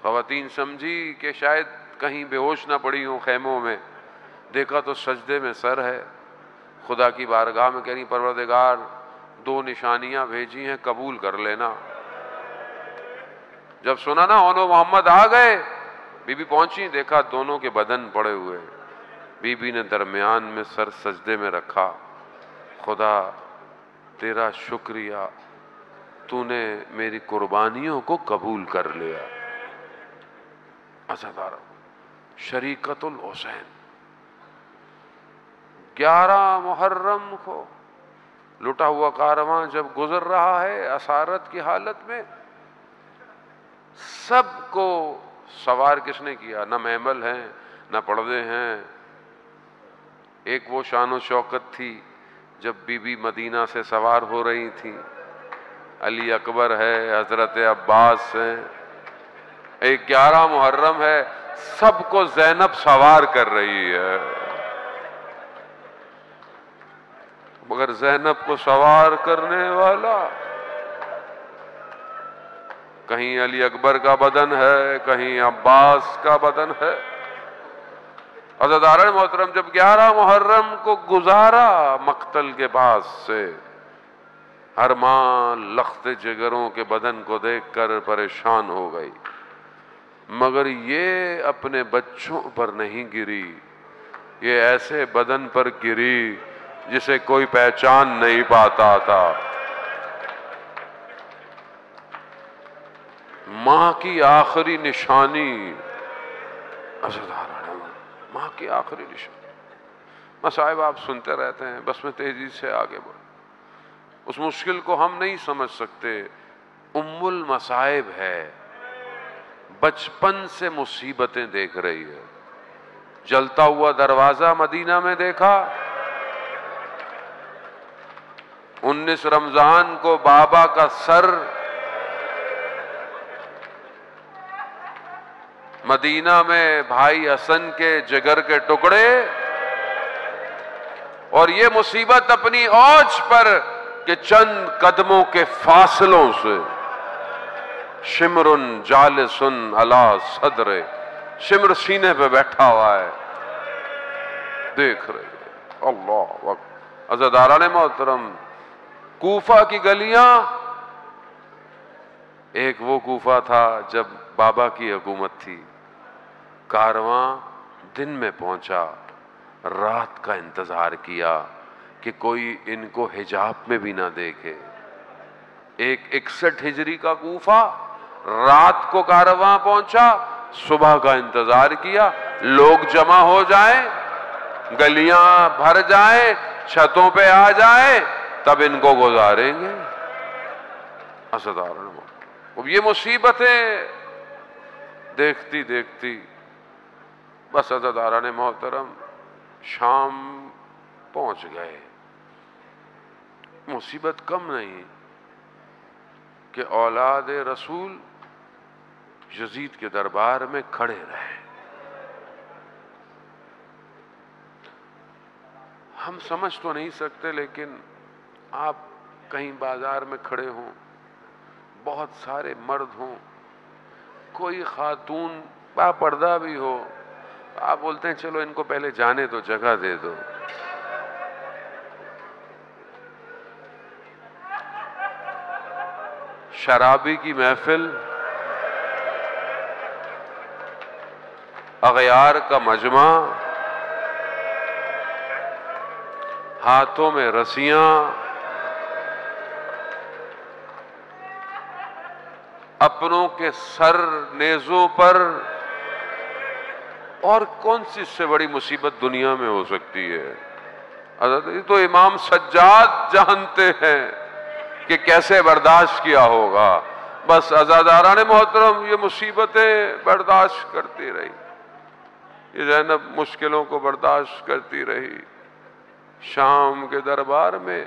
خواتین سمجھی کہ شاید کہیں بے ہوش نہ پڑی ہوں خیموں میں، دیکھا تو سجدے میں سر ہے، خدا کی بارگاہ میں کہہ رہی پروردگار 2 نشانیاں بھیجی ہیں، قبول کر لینا۔ جب سنا نا اونو محمد آ گئے، بی بی پہنچی، دیکھا دونوں کے بدن پڑے ہوئے، بی بی نے درمیان میں سر سجدے میں رکھا، خدا تیرا شکریہ، تو نے میری قربانیوں کو قبول کر لیا۔ عزادارو، شریکت الحسین 11 محرم کو لٹا ہوا کارواں جب گزر رہا ہے اسارت کی حالت میں، سب کو سوار کس نے کیا؟ نہ محمل ہیں نہ پردے ہیں۔ ایک وہ شان و شوکت تھی جب بی بی مدینہ سے سوار ہو رہی تھی، علی اکبر ہے، حضرت عباس ہیں، ایک 11 محرم ہے، سب کو زینب سوار کر رہی ہے، مگر زینب کو سوار کرنے والا کہیں علی اکبر کا بدن ہے، کہیں عباس کا بدن ہے۔ عزاداران محترم، جب 11 محرم کو گزارا مقتل کے پاس سے، ہر ماں لخت جگروں کے بدن کو دیکھ کر پریشان ہو گئی، مگر یہ اپنے بچوں پر نہیں گری، یہ ایسے بدن پر گری جسے کوئی پہچان نہیں پاتا تھا۔ ماں کی آخری نشانی، ماں کی آخری نشانی۔ مصائب آپ سنتے رہتے ہیں، بس میں تیزی سے آگے بڑھ، اس مشکل کو ہم نہیں سمجھ سکتے۔ ام المصائب ہے، بچپن سے مصیبتیں دیکھ رہی ہے، جلتا ہوا دروازہ مدینہ میں دیکھا، 19 رمضان کو بابا کا سر مدینہ میں، بھائی حسن کے جگر کے ٹکڑے اور یہ مصیبت اپنی اوج پر کہ چند قدموں کے فاصلوں سے شمر جالس علی صدر، شمر سینے پہ بیٹھا ہوا ہے، دیکھ رہے ہیں۔ اللہ اکبر۔ عزیزان محترم، کوفہ کی گلیاں، ایک وہ کوفہ تھا جب بابا کی حکومت تھی، کارواں دن میں پہنچا، رات کا انتظار کیا کہ کوئی ان کو حجاب میں بھی نہ دیکھے۔ ایک 61 ہجری کا کوفہ، رات کو کارواں پہنچا، صبح کا انتظار کیا لوگ جمع ہو جائیں، گلیاں بھر جائیں، چھتوں پہ آ جائیں، تب ان کو گزاریں گے۔ اب یہ مصیبتیں دیکھتی دیکھتی بس عزیزان محترم شام پہنچ گئے۔ مصیبت کم نہیں کہ اولاد رسول یزید کے دربار میں کھڑے رہے۔ ہم سمجھ تو نہیں سکتے، لیکن آپ کہیں بازار میں کھڑے ہوں، بہت سارے مرد ہوں، کوئی خاتون با پردہ بھی ہو، آپ بولتے ہیں چلو ان کو پہلے جانے دو، جگہ دے دو۔ شرابی کی محفل، اغیار کا مجمع، ہاتھوں میں رسیاں، اپنوں کے سر نیزوں پر، اور کون سی اس سے بڑی مصیبت دنیا میں ہو سکتی ہے؟ یہ تو امام سجاد جانتے ہیں کہ کیسے برداشت کیا ہوگا۔ بس عزیزان محترم یہ مصیبتیں برداشت کرتی رہی، یہ زینب مشکلوں کو برداشت کرتی رہی۔ شام کے دربار میں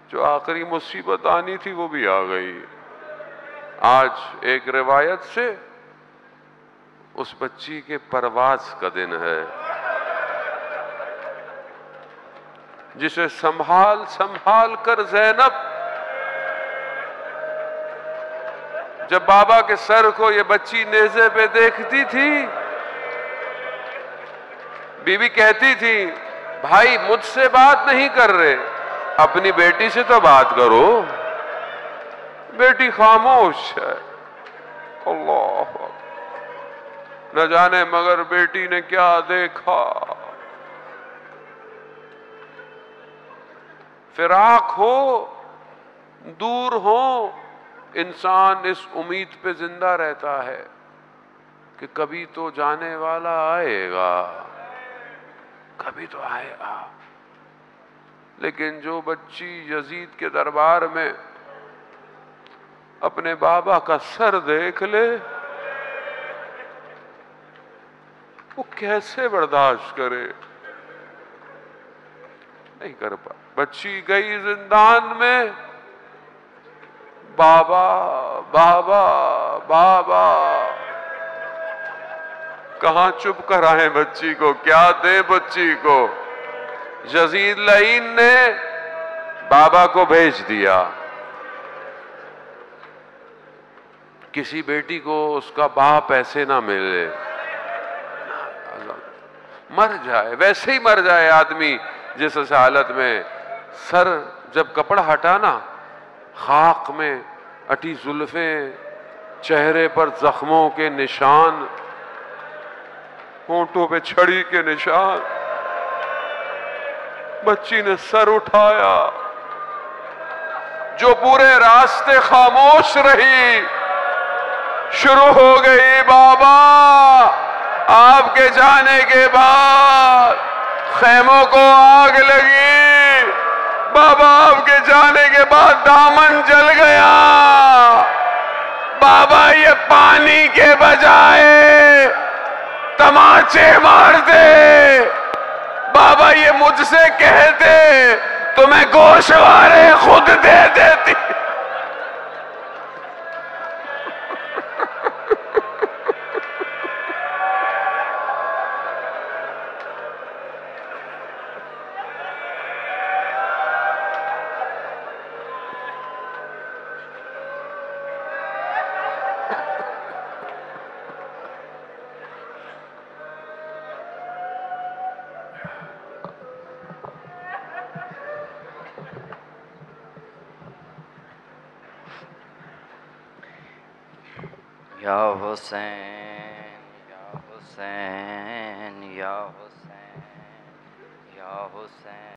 جو آخری مصیبت آنی تھی وہ بھی آ گئی۔ آج ایک روایت سے اس بچی کے پرواز کا دن ہے، جسے سنبھال سنبھال کر زینب جب بابا کے سر کو یہ بچی نیزے پہ دیکھتی تھی، بی بی کہتی تھی بھائی مجھ سے بات نہیں کر رہے، اپنی بیٹی سے تو بات کرو، بیٹی خاموش ہے۔ اللہ نہ جانے مگر بیٹی نے کیا دیکھا۔ فراق ہو، دور ہو، انسان اس امید پہ زندہ رہتا ہے کہ کبھی تو جانے والا آئے گا، کبھی تو آئے گا۔ لیکن جو بچی یزید کے دربار میں اپنے بابا کا سر دیکھ لے، وہ کیسے برداشت کرے؟ نہیں کر پا۔ بچی گئی زندان میں، بابا بابا بابا، کہاں چپ کرائیں بچی کو، کیا دیں بچی کو؟ یزید لعین نے بابا کو بھیج دیا۔ کسی بیٹی کو اس کا باپ ایسے نہ ملے، مر جائے، ویسے ہی مر جائے آدمی جس حالت میں سر جب کپڑا ہٹانا، خاک میں اٹی زلفیں، چہرے پر زخموں کے نشان، ہونٹوں پہ چھڑی کے نشان، بچی نے سر اٹھایا، جو پورے راستے خاموش رہی، شروع ہو گئی بابا آپ کے جانے کے بعد خیموں کو آگ لگی، بابا آپ کے جانے کے بعد دامن جل گیا، بابا یہ پانی کے بجائے تماچے مار دے، بابا یہ مجھ سے کہتے تو میں گوشوارے خود دے دیتی۔ یا حسین یا حسین یا حسین یا حسین